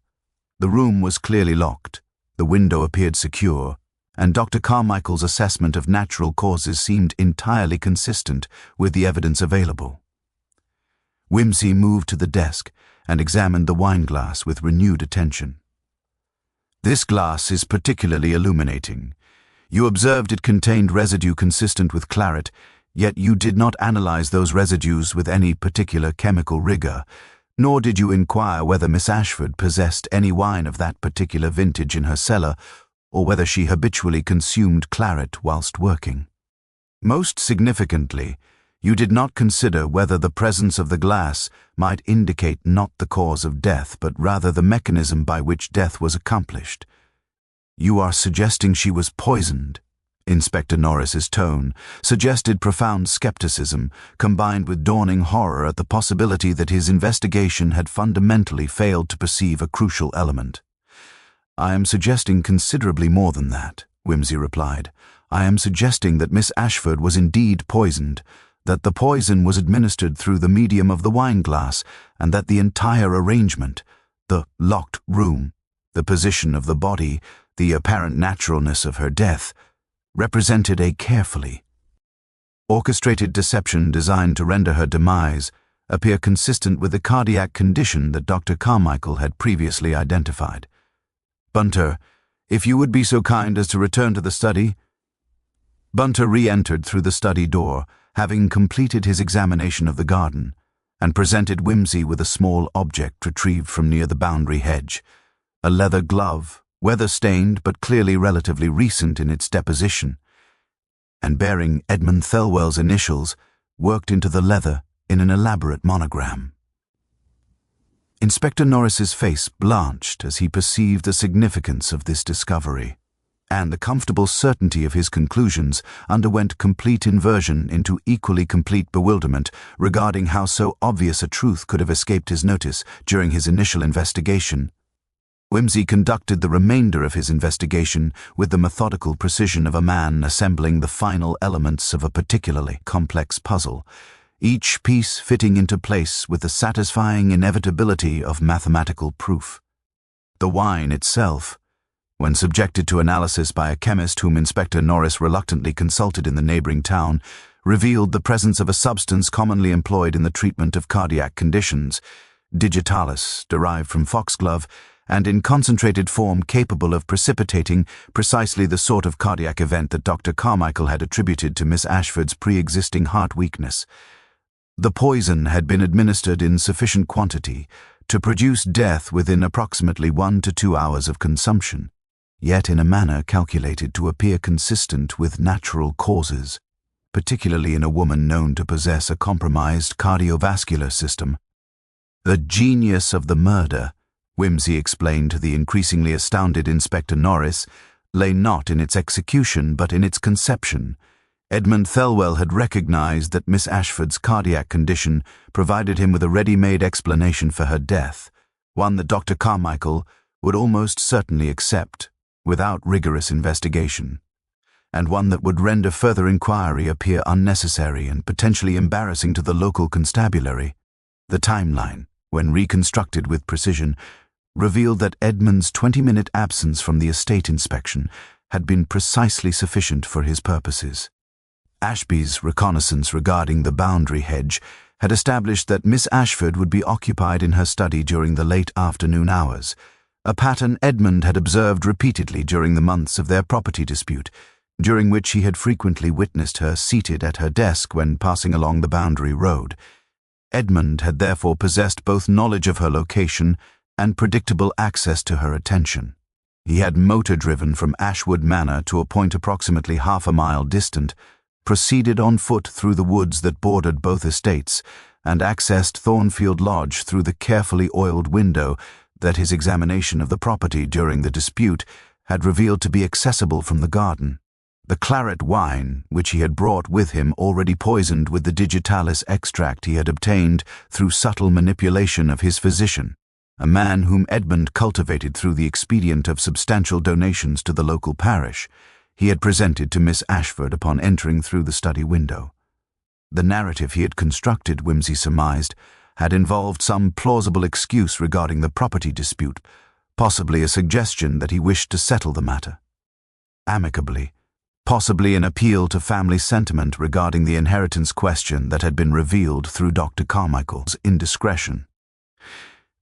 The room was clearly locked, the window appeared secure, and Dr. Carmichael's assessment of natural causes seemed entirely consistent with the evidence available." Whimsy moved to the desk and examined the wineglass with renewed attention. "This glass is particularly illuminating. You observed it contained residue consistent with claret, yet you did not analyze those residues with any particular chemical rigor, nor did you inquire whether Miss Ashford possessed any wine of that particular vintage in her cellar, or whether she habitually consumed claret whilst working. Most significantly, you did not consider whether the presence of the glass might indicate not the cause of death, but rather the mechanism by which death was accomplished. You are suggesting she was poisoned?" Inspector Norris's tone suggested profound skepticism, combined with dawning horror at the possibility that his investigation had fundamentally failed to perceive a crucial element. "I am suggesting considerably more than that," Whimsy replied. "I am suggesting that Miss Ashford was indeed poisoned, that the poison was administered through the medium of the wineglass, and that the entire arrangement, the locked room, the position of the body, the apparent naturalness of her death, represented a carefully orchestrated deception designed to render her demise appear consistent with the cardiac condition that Dr. Carmichael had previously identified. Bunter, if you would be so kind as to return to the study." Bunter re-entered through the study door, having completed his examination of the garden, and presented Whimsy with a small object retrieved from near the boundary hedge, a leather glove, weather-stained but clearly relatively recent in its deposition, and bearing Edmund Thelwell's initials worked into the leather in an elaborate monogram. Inspector Norris's face blanched as he perceived the significance of this discovery, and the comfortable certainty of his conclusions underwent complete inversion into equally complete bewilderment regarding how so obvious a truth could have escaped his notice during his initial investigation. Whimsy conducted the remainder of his investigation with the methodical precision of a man assembling the final elements of a particularly complex puzzle, each piece fitting into place with the satisfying inevitability of mathematical proof. The wine itself, when subjected to analysis by a chemist whom Inspector Norris reluctantly consulted in the neighboring town, revealed the presence of a substance commonly employed in the treatment of cardiac conditions, digitalis, derived from foxglove, and in concentrated form capable of precipitating precisely the sort of cardiac event that Dr. Carmichael had attributed to Miss Ashford's pre-existing heart weakness. The poison had been administered in sufficient quantity to produce death within approximately 1 to 2 hours of consumption, yet in a manner calculated to appear consistent with natural causes, particularly in a woman known to possess a compromised cardiovascular system. The genius of the murder, Whimsy explained to the increasingly astounded Inspector Norris, lay not in its execution but in its conception. Edmund Thelwell had recognized that Miss Ashford's cardiac condition provided him with a ready-made explanation for her death, one that Dr. Carmichael would almost certainly accept without rigorous investigation, and one that would render further inquiry appear unnecessary and potentially embarrassing to the local constabulary. The timeline, when reconstructed with precision, revealed that Edmund's 20-minute absence from the estate inspection had been precisely sufficient for his purposes. Ashby's reconnaissance regarding the boundary hedge had established that Miss Ashford would be occupied in her study during the late afternoon hours, a pattern Edmund had observed repeatedly during the months of their property dispute, during which he had frequently witnessed her seated at her desk when passing along the boundary road. Edmund had therefore possessed both knowledge of her location and predictable access to her attention. He had motor-driven from Ashwood Manor to a point approximately half a mile distant, proceeded on foot through the woods that bordered both estates, and accessed Thornfield Lodge through the carefully oiled window that his examination of the property during the dispute had revealed to be accessible from the garden. The claret wine, which he had brought with him already poisoned with the digitalis extract he had obtained through subtle manipulation of his physician, a man whom Edmund cultivated through the expedient of substantial donations to the local parish, he had presented to Miss Ashford upon entering through the study window. The narrative he had constructed, Whimsy surmised, had involved some plausible excuse regarding the property dispute, possibly a suggestion that he wished to settle the matter amicably, possibly an appeal to family sentiment regarding the inheritance question that had been revealed through Dr. Carmichael's indiscretion.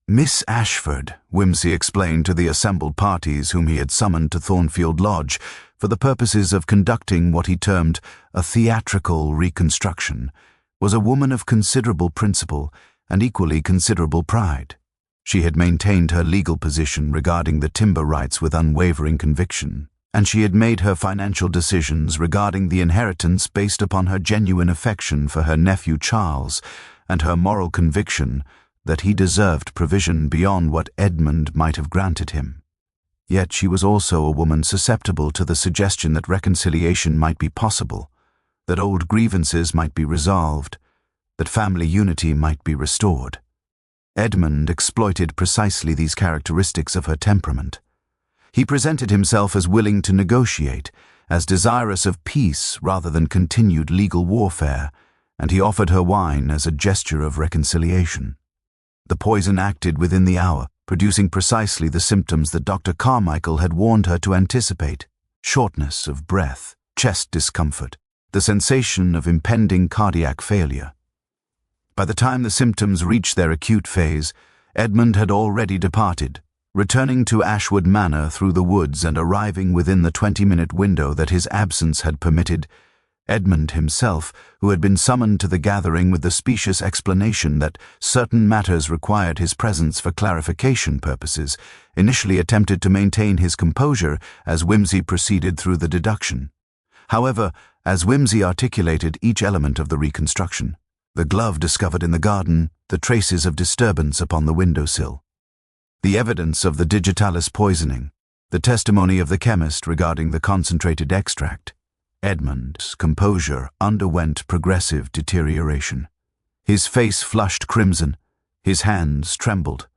Miss Ashford, Whimsy explained to the assembled parties whom he had summoned to Thornfield Lodge for the purposes of conducting what he termed a theatrical reconstruction, was a woman of considerable principle and equally considerable pride. She had maintained her legal position regarding the timber rights with unwavering conviction, and she had made her financial decisions regarding the inheritance based upon her genuine affection for her nephew Charles and her moral conviction that he deserved provision beyond what Edmund might have granted him. Yet she was also a woman susceptible to the suggestion that reconciliation might be possible, that old grievances might be resolved, that family unity might be restored. Edmund exploited precisely these characteristics of her temperament. He presented himself as willing to negotiate, as desirous of peace rather than continued legal warfare, and he offered her wine as a gesture of reconciliation. The poison acted within the hour, producing precisely the symptoms that Dr. Carmichael had warned her to anticipate: shortness of breath, chest discomfort, the sensation of impending cardiac failure. By the time the symptoms reached their acute phase, Edmund had already departed, returning to Ashwood Manor through the woods and arriving within the 20-minute window that his absence had permitted. Edmund himself, who had been summoned to the gathering with the specious explanation that certain matters required his presence for clarification purposes, initially attempted to maintain his composure as Whimsy proceeded through the deduction. However, as Whimsy articulated each element of the reconstruction, the glove discovered in the garden, the traces of disturbance upon the windowsill, the evidence of the digitalis poisoning, the testimony of the chemist regarding the concentrated extract, Edmund's composure underwent progressive deterioration. His face flushed crimson, his hands trembled,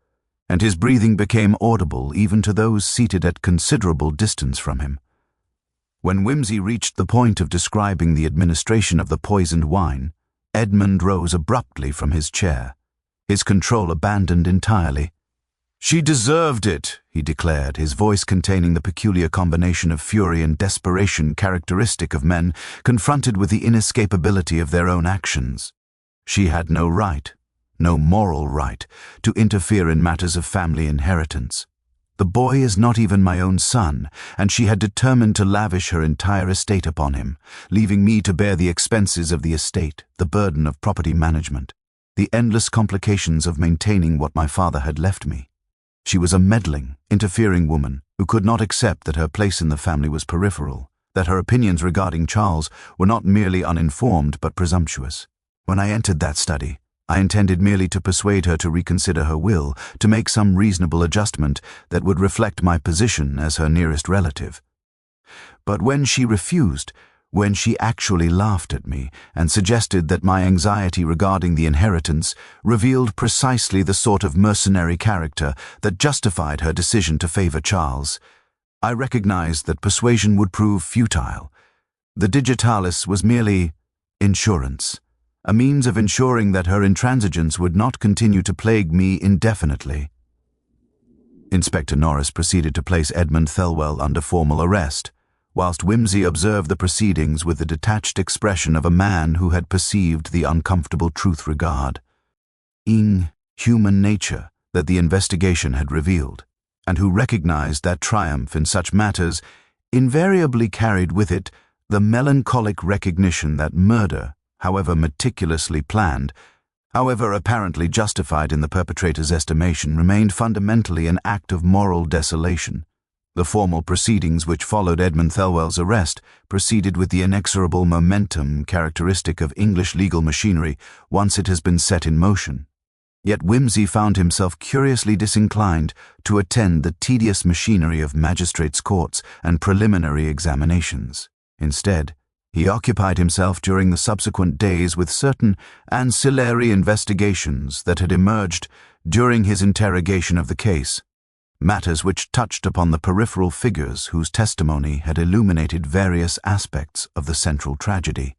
and his breathing became audible even to those seated at considerable distance from him. When Whimsy reached the point of describing the administration of the poisoned wine, Edmund rose abruptly from his chair, his control abandoned entirely. "She deserved it," he declared, his voice containing the peculiar combination of fury and desperation characteristic of men confronted with the inescapability of their own actions. "She had no right, no moral right, to interfere in matters of family inheritance. The boy is not even my own son, and she had determined to lavish her entire estate upon him, leaving me to bear the expenses of the estate, the burden of property management. the endless complications of maintaining what my father had left me. She was a meddling, interfering woman who could not accept that her place in the family was peripheral, that her opinions regarding Charles were not merely uninformed but presumptuous. When I entered that study, I intended merely to persuade her to reconsider her will, to make some reasonable adjustment that would reflect my position as her nearest relative. But when she refused, when she actually laughed at me and suggested that my anxiety regarding the inheritance revealed precisely the sort of mercenary character that justified her decision to favor Charles, I recognized that persuasion would prove futile. The digitalis was merely insurance, a means of ensuring that her intransigence would not continue to plague me indefinitely. Inspector Norris proceeded to place Edmund Thelwell under formal arrest, whilst Wimsey observed the proceedings with the detached expression of a man who had perceived the uncomfortable truth regarding human nature that the investigation had revealed, and who recognized that triumph in such matters invariably carried with it the melancholic recognition that murder, however meticulously planned, however apparently justified in the perpetrator's estimation, remained fundamentally an act of moral desolation. The formal proceedings which followed Edmund Thelwell's arrest proceeded with the inexorable momentum characteristic of English legal machinery once it has been set in motion. Yet Wimsey found himself curiously disinclined to attend the tedious machinery of magistrates' courts and preliminary examinations. Instead, he occupied himself during the subsequent days with certain ancillary investigations that had emerged during his interrogation of the case, matters which touched upon the peripheral figures whose testimony had illuminated various aspects of the central tragedy.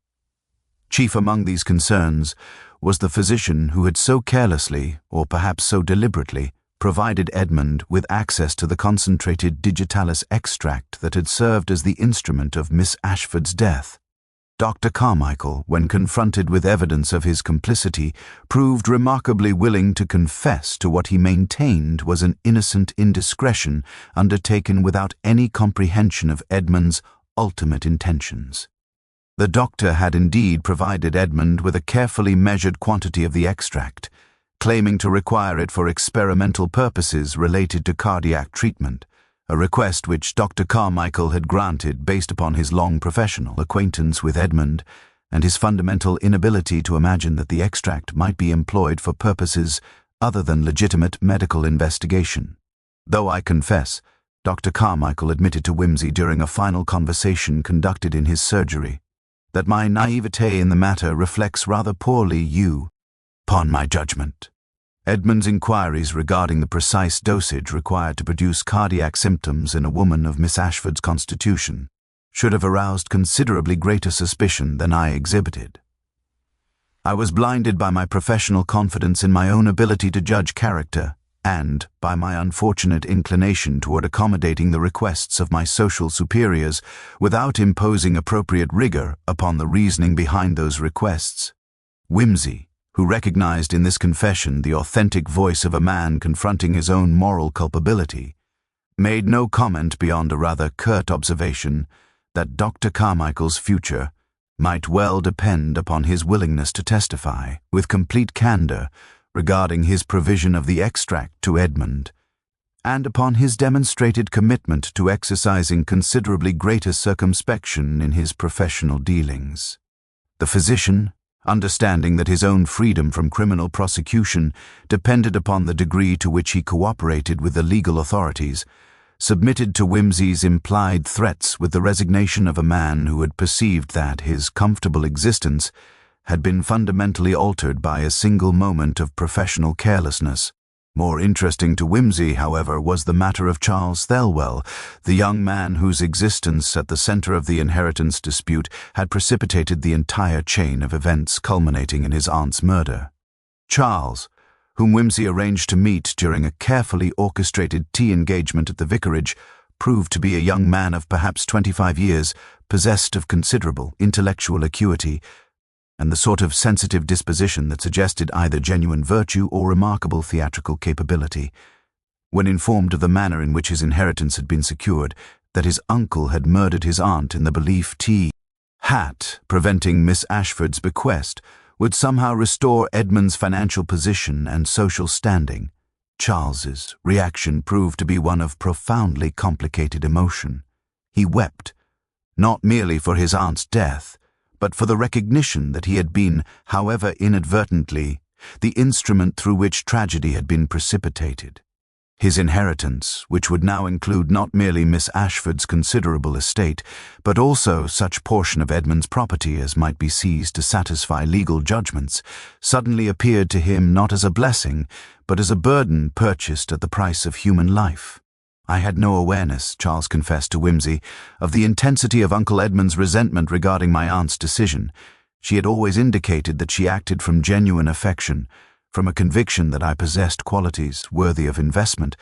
Chief among these concerns was the physician who had so carelessly, or perhaps so deliberately, provided Edmund with access to the concentrated digitalis extract that had served as the instrument of Miss Ashford's death. Dr. Carmichael, when confronted with evidence of his complicity, proved remarkably willing to confess to what he maintained was an innocent indiscretion undertaken without any comprehension of Edmund's ultimate intentions. The doctor had indeed provided Edmund with a carefully measured quantity of the extract, claiming to require it for experimental purposes related to cardiac treatment, a request which Dr. Carmichael had granted based upon his long professional acquaintance with Edmund and his fundamental inability to imagine that the extract might be employed for purposes other than legitimate medical investigation. Though I confess, Dr. Carmichael admitted to Wimsey during a final conversation conducted in his surgery that my naivete in the matter reflects rather poorly upon my judgment. Edmund's inquiries regarding the precise dosage required to produce cardiac symptoms in a woman of Miss Ashford's constitution should have aroused considerably greater suspicion than I exhibited. I was blinded by my professional confidence in my own ability to judge character and by my unfortunate inclination toward accommodating the requests of my social superiors without imposing appropriate rigor upon the reasoning behind those requests. Wimsey, who recognized in this confession the authentic voice of a man confronting his own moral culpability, made no comment beyond a rather curt observation that Dr. Carmichael's future might well depend upon his willingness to testify with complete candor regarding his provision of the extract to Edmund, and upon his demonstrated commitment to exercising considerably greater circumspection in his professional dealings. The physician, understanding that his own freedom from criminal prosecution depended upon the degree to which he cooperated with the legal authorities, submitted to Wimsey's implied threats with the resignation of a man who had perceived that his comfortable existence had been fundamentally altered by a single moment of professional carelessness. More interesting to Wimsey, however, was the matter of Charles Thelwell, the young man whose existence at the center of the inheritance dispute had precipitated the entire chain of events culminating in his aunt's murder. Charles, whom Wimsey arranged to meet during a carefully orchestrated tea engagement at the vicarage, proved to be a young man of perhaps 25 years, possessed of considerable intellectual acuity, and the sort of sensitive disposition that suggested either genuine virtue or remarkable theatrical capability. When informed of the manner in which his inheritance had been secured, that his uncle had murdered his aunt in the belief T. had preventing Miss Ashford's bequest, would somehow restore Edmund's financial position and social standing. Charles's reaction proved to be one of profoundly complicated emotion. He wept, not merely for his aunt's death, but for the recognition that he had been, however inadvertently, the instrument through which tragedy had been precipitated. His inheritance, which would now include not merely Miss Ashford's considerable estate, but also such portion of Edmund's property as might be seized to satisfy legal judgments, suddenly appeared to him not as a blessing, but as a burden purchased at the price of human life. I had no awareness, Charles confessed to Whimsy, of the intensity of Uncle Edmund's resentment regarding my aunt's decision. She had always indicated that she acted from genuine affection, from a conviction that I possessed qualities worthy of investment,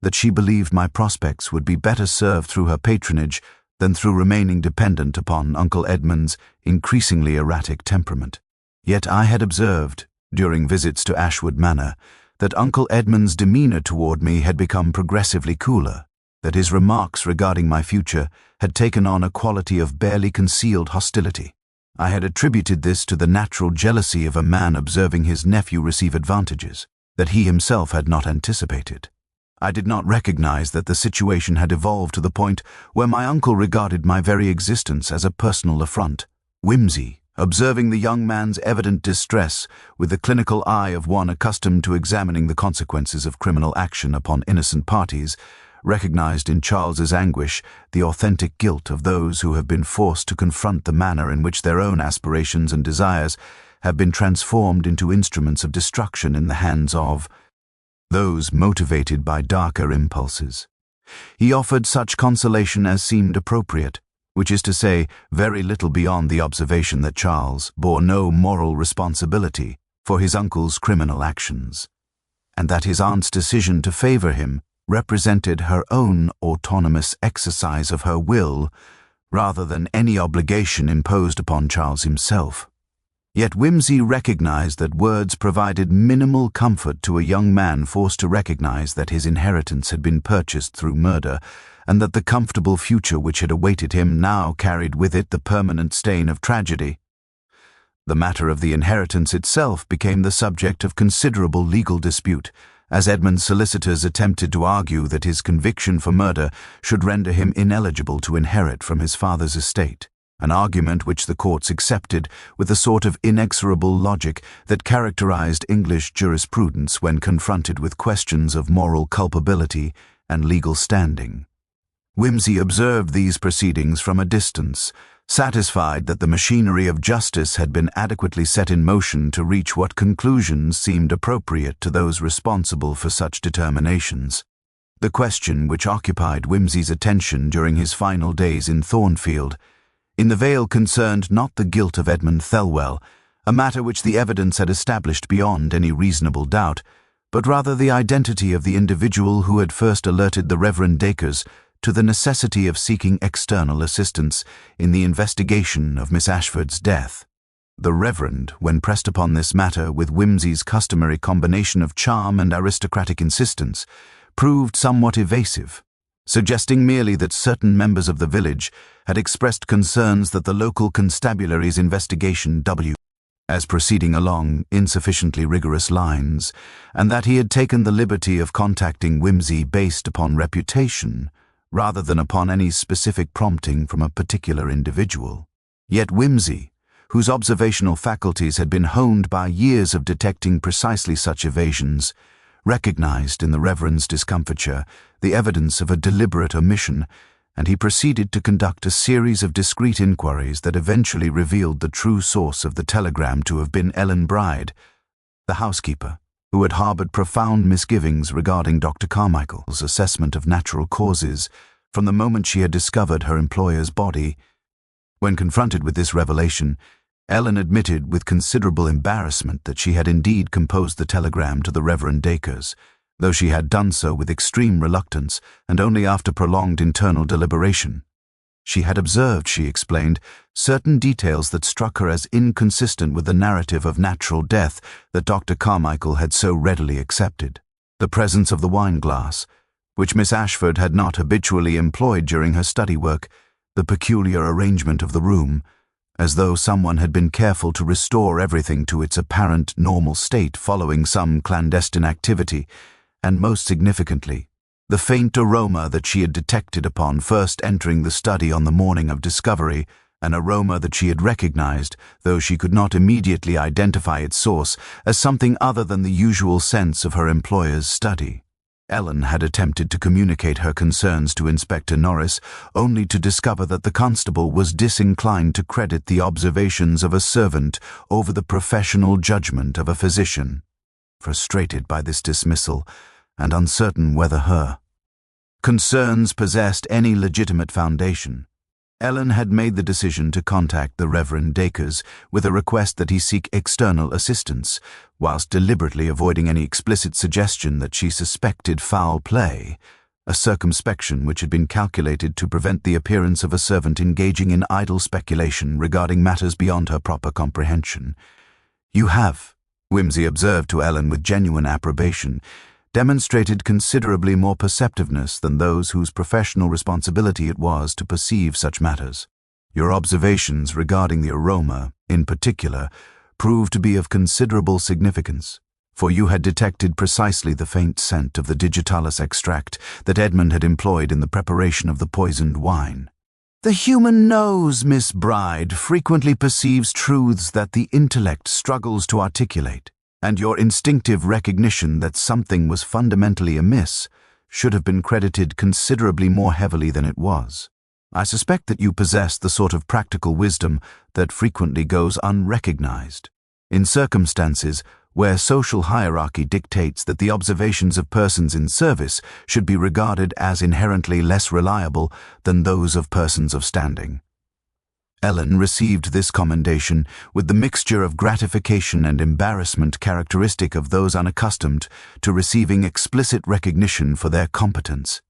that she believed my prospects would be better served through her patronage than through remaining dependent upon Uncle Edmund's increasingly erratic temperament. Yet I had observed, during visits to Ashwood Manor, that Uncle Edmund's demeanour toward me had become progressively cooler, that his remarks regarding my future had taken on a quality of barely concealed hostility. I had attributed this to the natural jealousy of a man observing his nephew receive advantages that he himself had not anticipated. I did not recognize that the situation had evolved to the point where my uncle regarded my very existence as a personal affront. Whimsy, observing the young man's evident distress with the clinical eye of one accustomed to examining the consequences of criminal action upon innocent parties, recognized in Charles's anguish the authentic guilt of those who have been forced to confront the manner in which their own aspirations and desires have been transformed into instruments of destruction in the hands of those motivated by darker impulses. He offered such consolation as seemed appropriate, which is to say, very little beyond the observation that Charles bore no moral responsibility for his uncle's criminal actions, and that his aunt's decision to favor him represented her own autonomous exercise of her will rather than any obligation imposed upon Charles himself. Yet Whimsy recognized that words provided minimal comfort to a young man forced to recognize that his inheritance had been purchased through murder, and that the comfortable future which had awaited him now carried with it the permanent stain of tragedy. The matter of the inheritance itself became the subject of considerable legal dispute, as Edmund's solicitors attempted to argue that his conviction for murder should render him ineligible to inherit from his father's estate, an argument which the courts accepted with a sort of inexorable logic that characterized English jurisprudence when confronted with questions of moral culpability and legal standing. Whimsy observed these proceedings from a distance, satisfied that the machinery of justice had been adequately set in motion to reach what conclusions seemed appropriate to those responsible for such determinations. The question which occupied Whimsy's attention during his final days in Thornfield, in the Vale, concerned not the guilt of Edmund Thelwell, a matter which the evidence had established beyond any reasonable doubt, but rather the identity of the individual who had first alerted the Reverend Dacres to the necessity of seeking external assistance in the investigation of Miss Ashford's death. The Reverend, when pressed upon this matter with Whimsy's customary combination of charm and aristocratic insistence, proved somewhat evasive, suggesting merely that certain members of the village had expressed concerns that the local constabulary's investigation as proceeding along insufficiently rigorous lines, and that he had taken the liberty of contacting Whimsy based upon reputation, rather than upon any specific prompting from a particular individual. Yet Whimsy, whose observational faculties had been honed by years of detecting precisely such evasions, recognized in the Reverend's discomfiture the evidence of a deliberate omission, and he proceeded to conduct a series of discreet inquiries that eventually revealed the true source of the telegram to have been Ellen Bride, the housekeeper, who had harbored profound misgivings regarding Dr. Carmichael's assessment of natural causes from the moment she had discovered her employer's body. When confronted with this revelation, Ellen admitted with considerable embarrassment that she had indeed composed the telegram to the Reverend Dacres, though she had done so with extreme reluctance and only after prolonged internal deliberation. She had observed, she explained, certain details that struck her as inconsistent with the narrative of natural death that Dr. Carmichael had so readily accepted. The presence of the wine-glass, which Miss Ashford had not habitually employed during her study work, the peculiar arrangement of the room, as though someone had been careful to restore everything to its apparent normal state following some clandestine activity, and most significantly, the faint aroma that she had detected upon first entering the study on the morning of discovery, an aroma that she had recognized, though she could not immediately identify its source, as something other than the usual sense of her employer's study. Ellen had attempted to communicate her concerns to Inspector Norris, only to discover that the constable was disinclined to credit the observations of a servant over the professional judgment of a physician. Frustrated by this dismissal, and uncertain whether her concerns possessed any legitimate foundation, Ellen had made the decision to contact the Reverend Dacres with a request that he seek external assistance, whilst deliberately avoiding any explicit suggestion that she suspected foul play, a circumspection which had been calculated to prevent the appearance of a servant engaging in idle speculation regarding matters beyond her proper comprehension. "You have," Whimsy observed to Ellen with genuine approbation, demonstrated considerably more perceptiveness than those whose professional responsibility it was to perceive such matters. "Your observations regarding the aroma, in particular, proved to be of considerable significance, for you had detected precisely the faint scent of the digitalis extract that Edmund had employed in the preparation of the poisoned wine. The human nose, Miss Bride, frequently perceives truths that the intellect struggles to articulate, and your instinctive recognition that something was fundamentally amiss should have been credited considerably more heavily than it was. I suspect that you possess the sort of practical wisdom that frequently goes unrecognized. In circumstances where social hierarchy dictates that the observations of persons in service should be regarded as inherently less reliable than those of persons of standing." Ellen received this commendation with the mixture of gratification and embarrassment characteristic of those unaccustomed to receiving explicit recognition for their competence.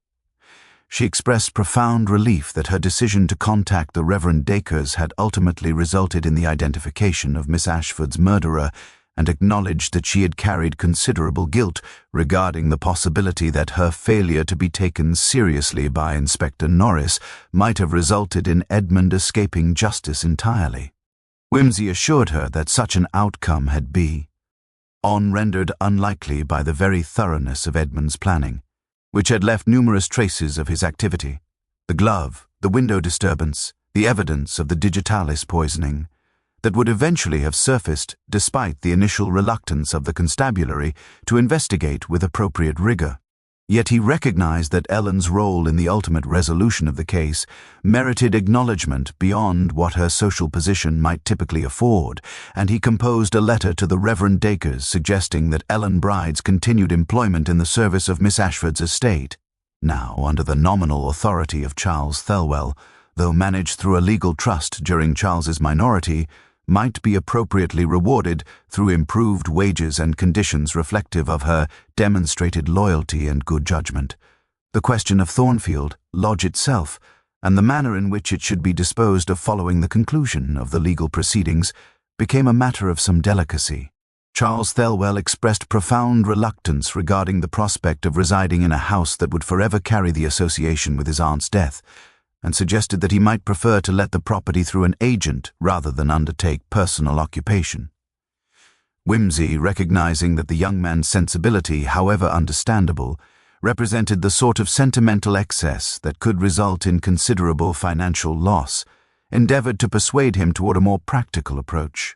She expressed profound relief that her decision to contact the Reverend Dacres had ultimately resulted in the identification of Miss Ashford's murderer, and acknowledged that she had carried considerable guilt regarding the possibility that her failure to be taken seriously by Inspector Norris might have resulted in Edmund escaping justice entirely. Whimsy assured her that such an outcome had been rendered unlikely by the very thoroughness of Edmund's planning, which had left numerous traces of his activity: the glove, the window disturbance, the evidence of the digitalis poisoning, that would eventually have surfaced despite the initial reluctance of the constabulary to investigate with appropriate rigor. Yet he recognized that Ellen's role in the ultimate resolution of the case merited acknowledgement beyond what her social position might typically afford, and he composed a letter to the Reverend Dacres suggesting that Ellen Bride's continued employment in the service of Miss Ashford's estate, now under the nominal authority of Charles Thelwell, though managed through a legal trust during Charles's minority, might be appropriately rewarded through improved wages and conditions reflective of her demonstrated loyalty and good judgment. The question of Thornfield, Lodge itself, and the manner in which it should be disposed of following the conclusion of the legal proceedings became a matter of some delicacy. Charles Thelwell expressed profound reluctance regarding the prospect of residing in a house that would forever carry the association with his aunt's death, and suggested that he might prefer to let the property through an agent rather than undertake personal occupation. Whimsy, recognizing that the young man's sensibility, however understandable, represented the sort of sentimental excess that could result in considerable financial loss, endeavored to persuade him toward a more practical approach.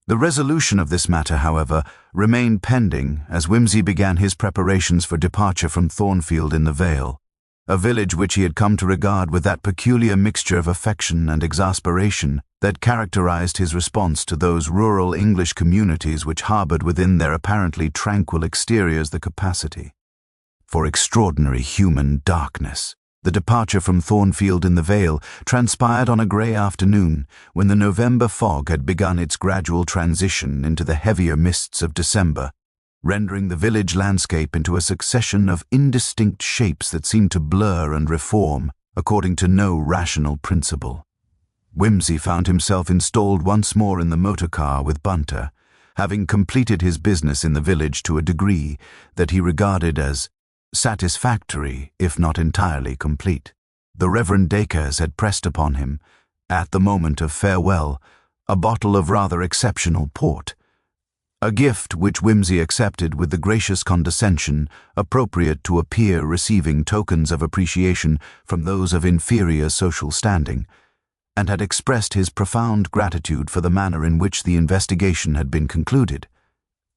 The resolution of this matter, however, remained pending as Whimsy began his preparations for departure from Thornfield in the Vale, a village which he had come to regard with that peculiar mixture of affection and exasperation that characterized his response to those rural English communities which harbored within their apparently tranquil exteriors the capacity for extraordinary human darkness. The departure from Thornfield in the Vale transpired on a grey afternoon when the November fog had begun its gradual transition into the heavier mists of December, rendering the village landscape into a succession of indistinct shapes that seemed to blur and reform according to no rational principle. Whimsy found himself installed once more in the motor car with Bunter, having completed his business in the village to a degree that he regarded as satisfactory, if not entirely complete. The Reverend Dacres had pressed upon him, at the moment of farewell, a bottle of rather exceptional port, a gift which Whimsy accepted with the gracious condescension appropriate to a peer receiving tokens of appreciation from those of inferior social standing, and had expressed his profound gratitude for the manner in which the investigation had been concluded.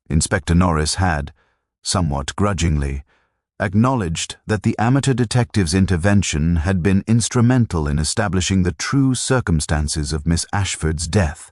Inspector Norris had, somewhat grudgingly, acknowledged that the amateur detective's intervention had been instrumental in establishing the true circumstances of Miss Ashford's death,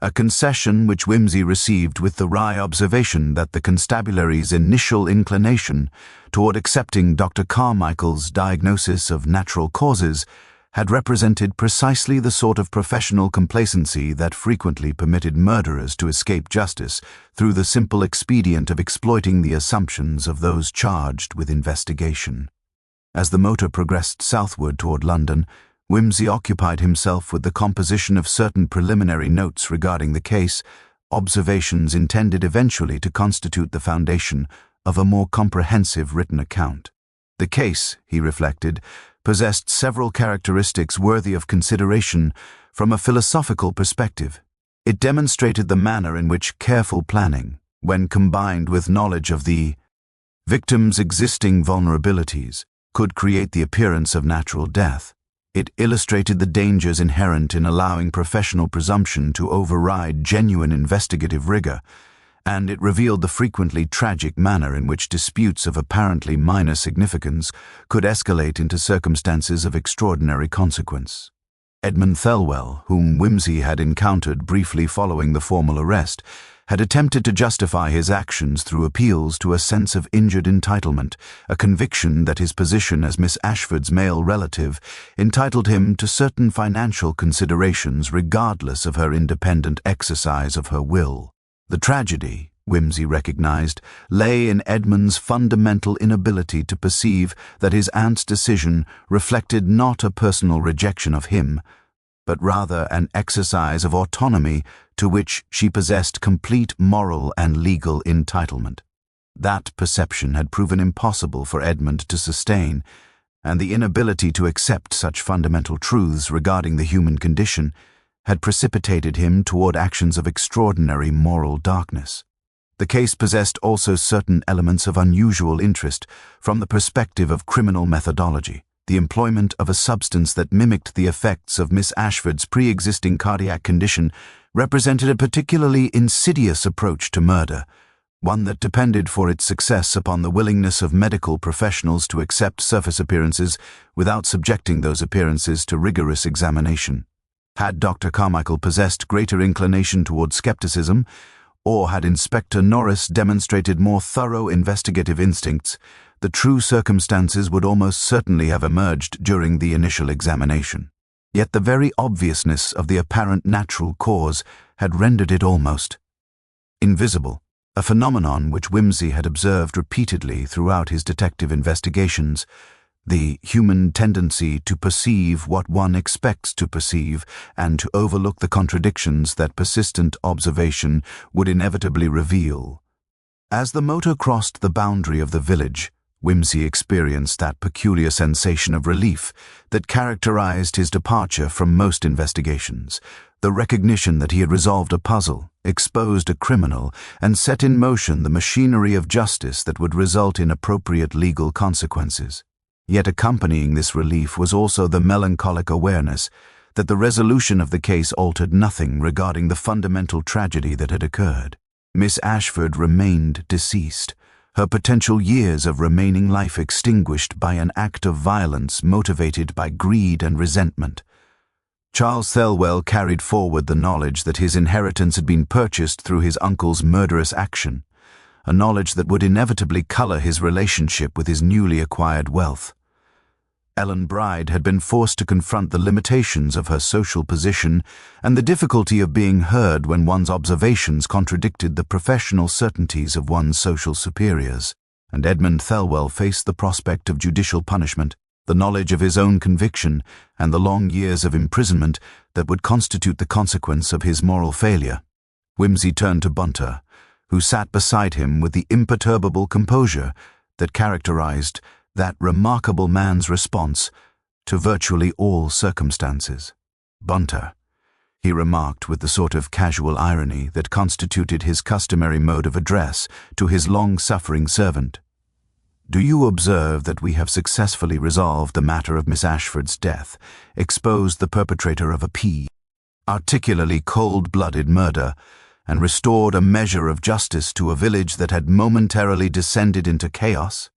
a concession which Whimsy received with the wry observation that the constabulary's initial inclination toward accepting Dr. Carmichael's diagnosis of natural causes had represented precisely the sort of professional complacency that frequently permitted murderers to escape justice through the simple expedient of exploiting the assumptions of those charged with investigation. As the motor progressed southward toward London, Whimsy occupied himself with the composition of certain preliminary notes regarding the case, observations intended eventually to constitute the foundation of a more comprehensive written account. The case, he reflected, possessed several characteristics worthy of consideration from a philosophical perspective. It demonstrated the manner in which careful planning, when combined with knowledge of the victim's existing vulnerabilities, could create the appearance of natural death. It illustrated the dangers inherent in allowing professional presumption to override genuine investigative rigor, and it revealed the frequently tragic manner in which disputes of apparently minor significance could escalate into circumstances of extraordinary consequence. Edmund Thelwell, whom Whimsy had encountered briefly following the formal arrest, had attempted to justify his actions through appeals to a sense of injured entitlement, a conviction that his position as Miss Ashford's male relative entitled him to certain financial considerations regardless of her independent exercise of her will. The tragedy, Whimsy recognized, lay in Edmund's fundamental inability to perceive that his aunt's decision reflected not a personal rejection of him, but rather an exercise of autonomy to which she possessed complete moral and legal entitlement. That perception had proven impossible for Edmund to sustain, and the inability to accept such fundamental truths regarding the human condition had precipitated him toward actions of extraordinary moral darkness. The case possessed also certain elements of unusual interest from the perspective of criminal methodology. The employment of a substance that mimicked the effects of Miss Ashford's pre-existing cardiac condition represented a particularly insidious approach to murder, one that depended for its success upon the willingness of medical professionals to accept surface appearances without subjecting those appearances to rigorous examination. Had Dr. Carmichael possessed greater inclination toward skepticism, or had Inspector Norris demonstrated more thorough investigative instincts, the true circumstances would almost certainly have emerged during the initial examination. Yet the very obviousness of the apparent natural cause had rendered it almost invisible, a phenomenon which Whimsy had observed repeatedly throughout his detective investigations, the human tendency to perceive what one expects to perceive and to overlook the contradictions that persistent observation would inevitably reveal. As the motor crossed the boundary of the village, Whimsy experienced that peculiar sensation of relief that characterized his departure from most investigations, the recognition that he had resolved a puzzle, exposed a criminal, and set in motion the machinery of justice that would result in appropriate legal consequences. Yet accompanying this relief was also the melancholic awareness that the resolution of the case altered nothing regarding the fundamental tragedy that had occurred. Miss Ashford remained deceased, her potential years of remaining life extinguished by an act of violence motivated by greed and resentment. Charles Thelwell carried forward the knowledge that his inheritance had been purchased through his uncle's murderous action, a knowledge that would inevitably color his relationship with his newly acquired wealth. Ellen Bride had been forced to confront the limitations of her social position and the difficulty of being heard when one's observations contradicted the professional certainties of one's social superiors, and Edmund Thelwell faced the prospect of judicial punishment, the knowledge of his own conviction, and the long years of imprisonment that would constitute the consequence of his moral failure. Whimsy turned to Bunter, who sat beside him with the imperturbable composure that characterized that remarkable man's response to virtually all circumstances. Bunter, he remarked with the sort of casual irony that constituted his customary mode of address to his long-suffering servant. Do you observe that we have successfully resolved the matter of Miss Ashford's death, exposed the perpetrator of a particularly cold-blooded murder, and restored a measure of justice to a village that had momentarily descended into chaos?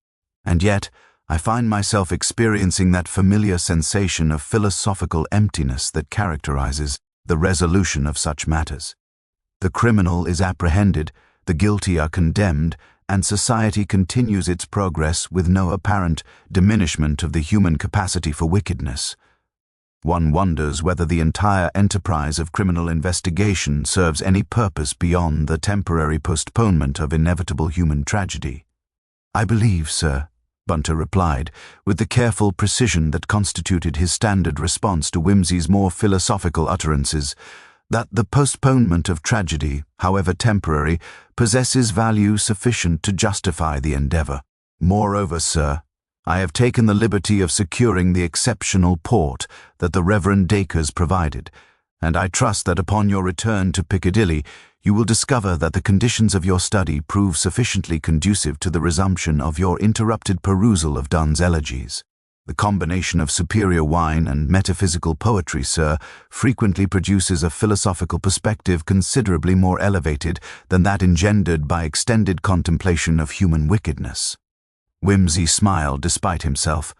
And yet, I find myself experiencing that familiar sensation of philosophical emptiness that characterizes the resolution of such matters. The criminal is apprehended, the guilty are condemned, and society continues its progress with no apparent diminishment of the human capacity for wickedness. One wonders whether the entire enterprise of criminal investigation serves any purpose beyond the temporary postponement of inevitable human tragedy. I believe, sir, Bunter replied, with the careful precision that constituted his standard response to Whimsy's more philosophical utterances, that the postponement of tragedy, however temporary, possesses value sufficient to justify the endeavor. Moreover, sir, I have taken the liberty of securing the exceptional port that the Reverend Dacres provided, and I trust that upon your return to Piccadilly you will discover that the conditions of your study prove sufficiently conducive to the resumption of your interrupted perusal of Donne's elegies. The combination of superior wine and metaphysical poetry, sir, frequently produces a philosophical perspective considerably more elevated than that engendered by extended contemplation of human wickedness. Whimsy smiled despite himself,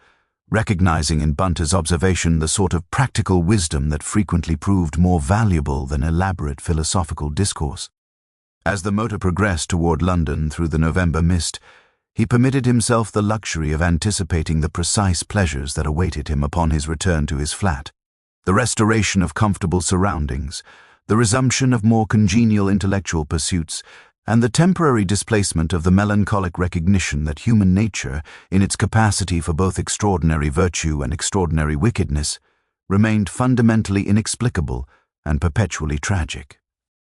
recognizing in Bunter's observation the sort of practical wisdom that frequently proved more valuable than elaborate philosophical discourse. As the motor progressed toward London through the November mist, he permitted himself the luxury of anticipating the precise pleasures that awaited him upon his return to his flat. The restoration of comfortable surroundings, the resumption of more congenial intellectual pursuits, and the temporary displacement of the melancholic recognition that human nature, in its capacity for both extraordinary virtue and extraordinary wickedness, remained fundamentally inexplicable and perpetually tragic.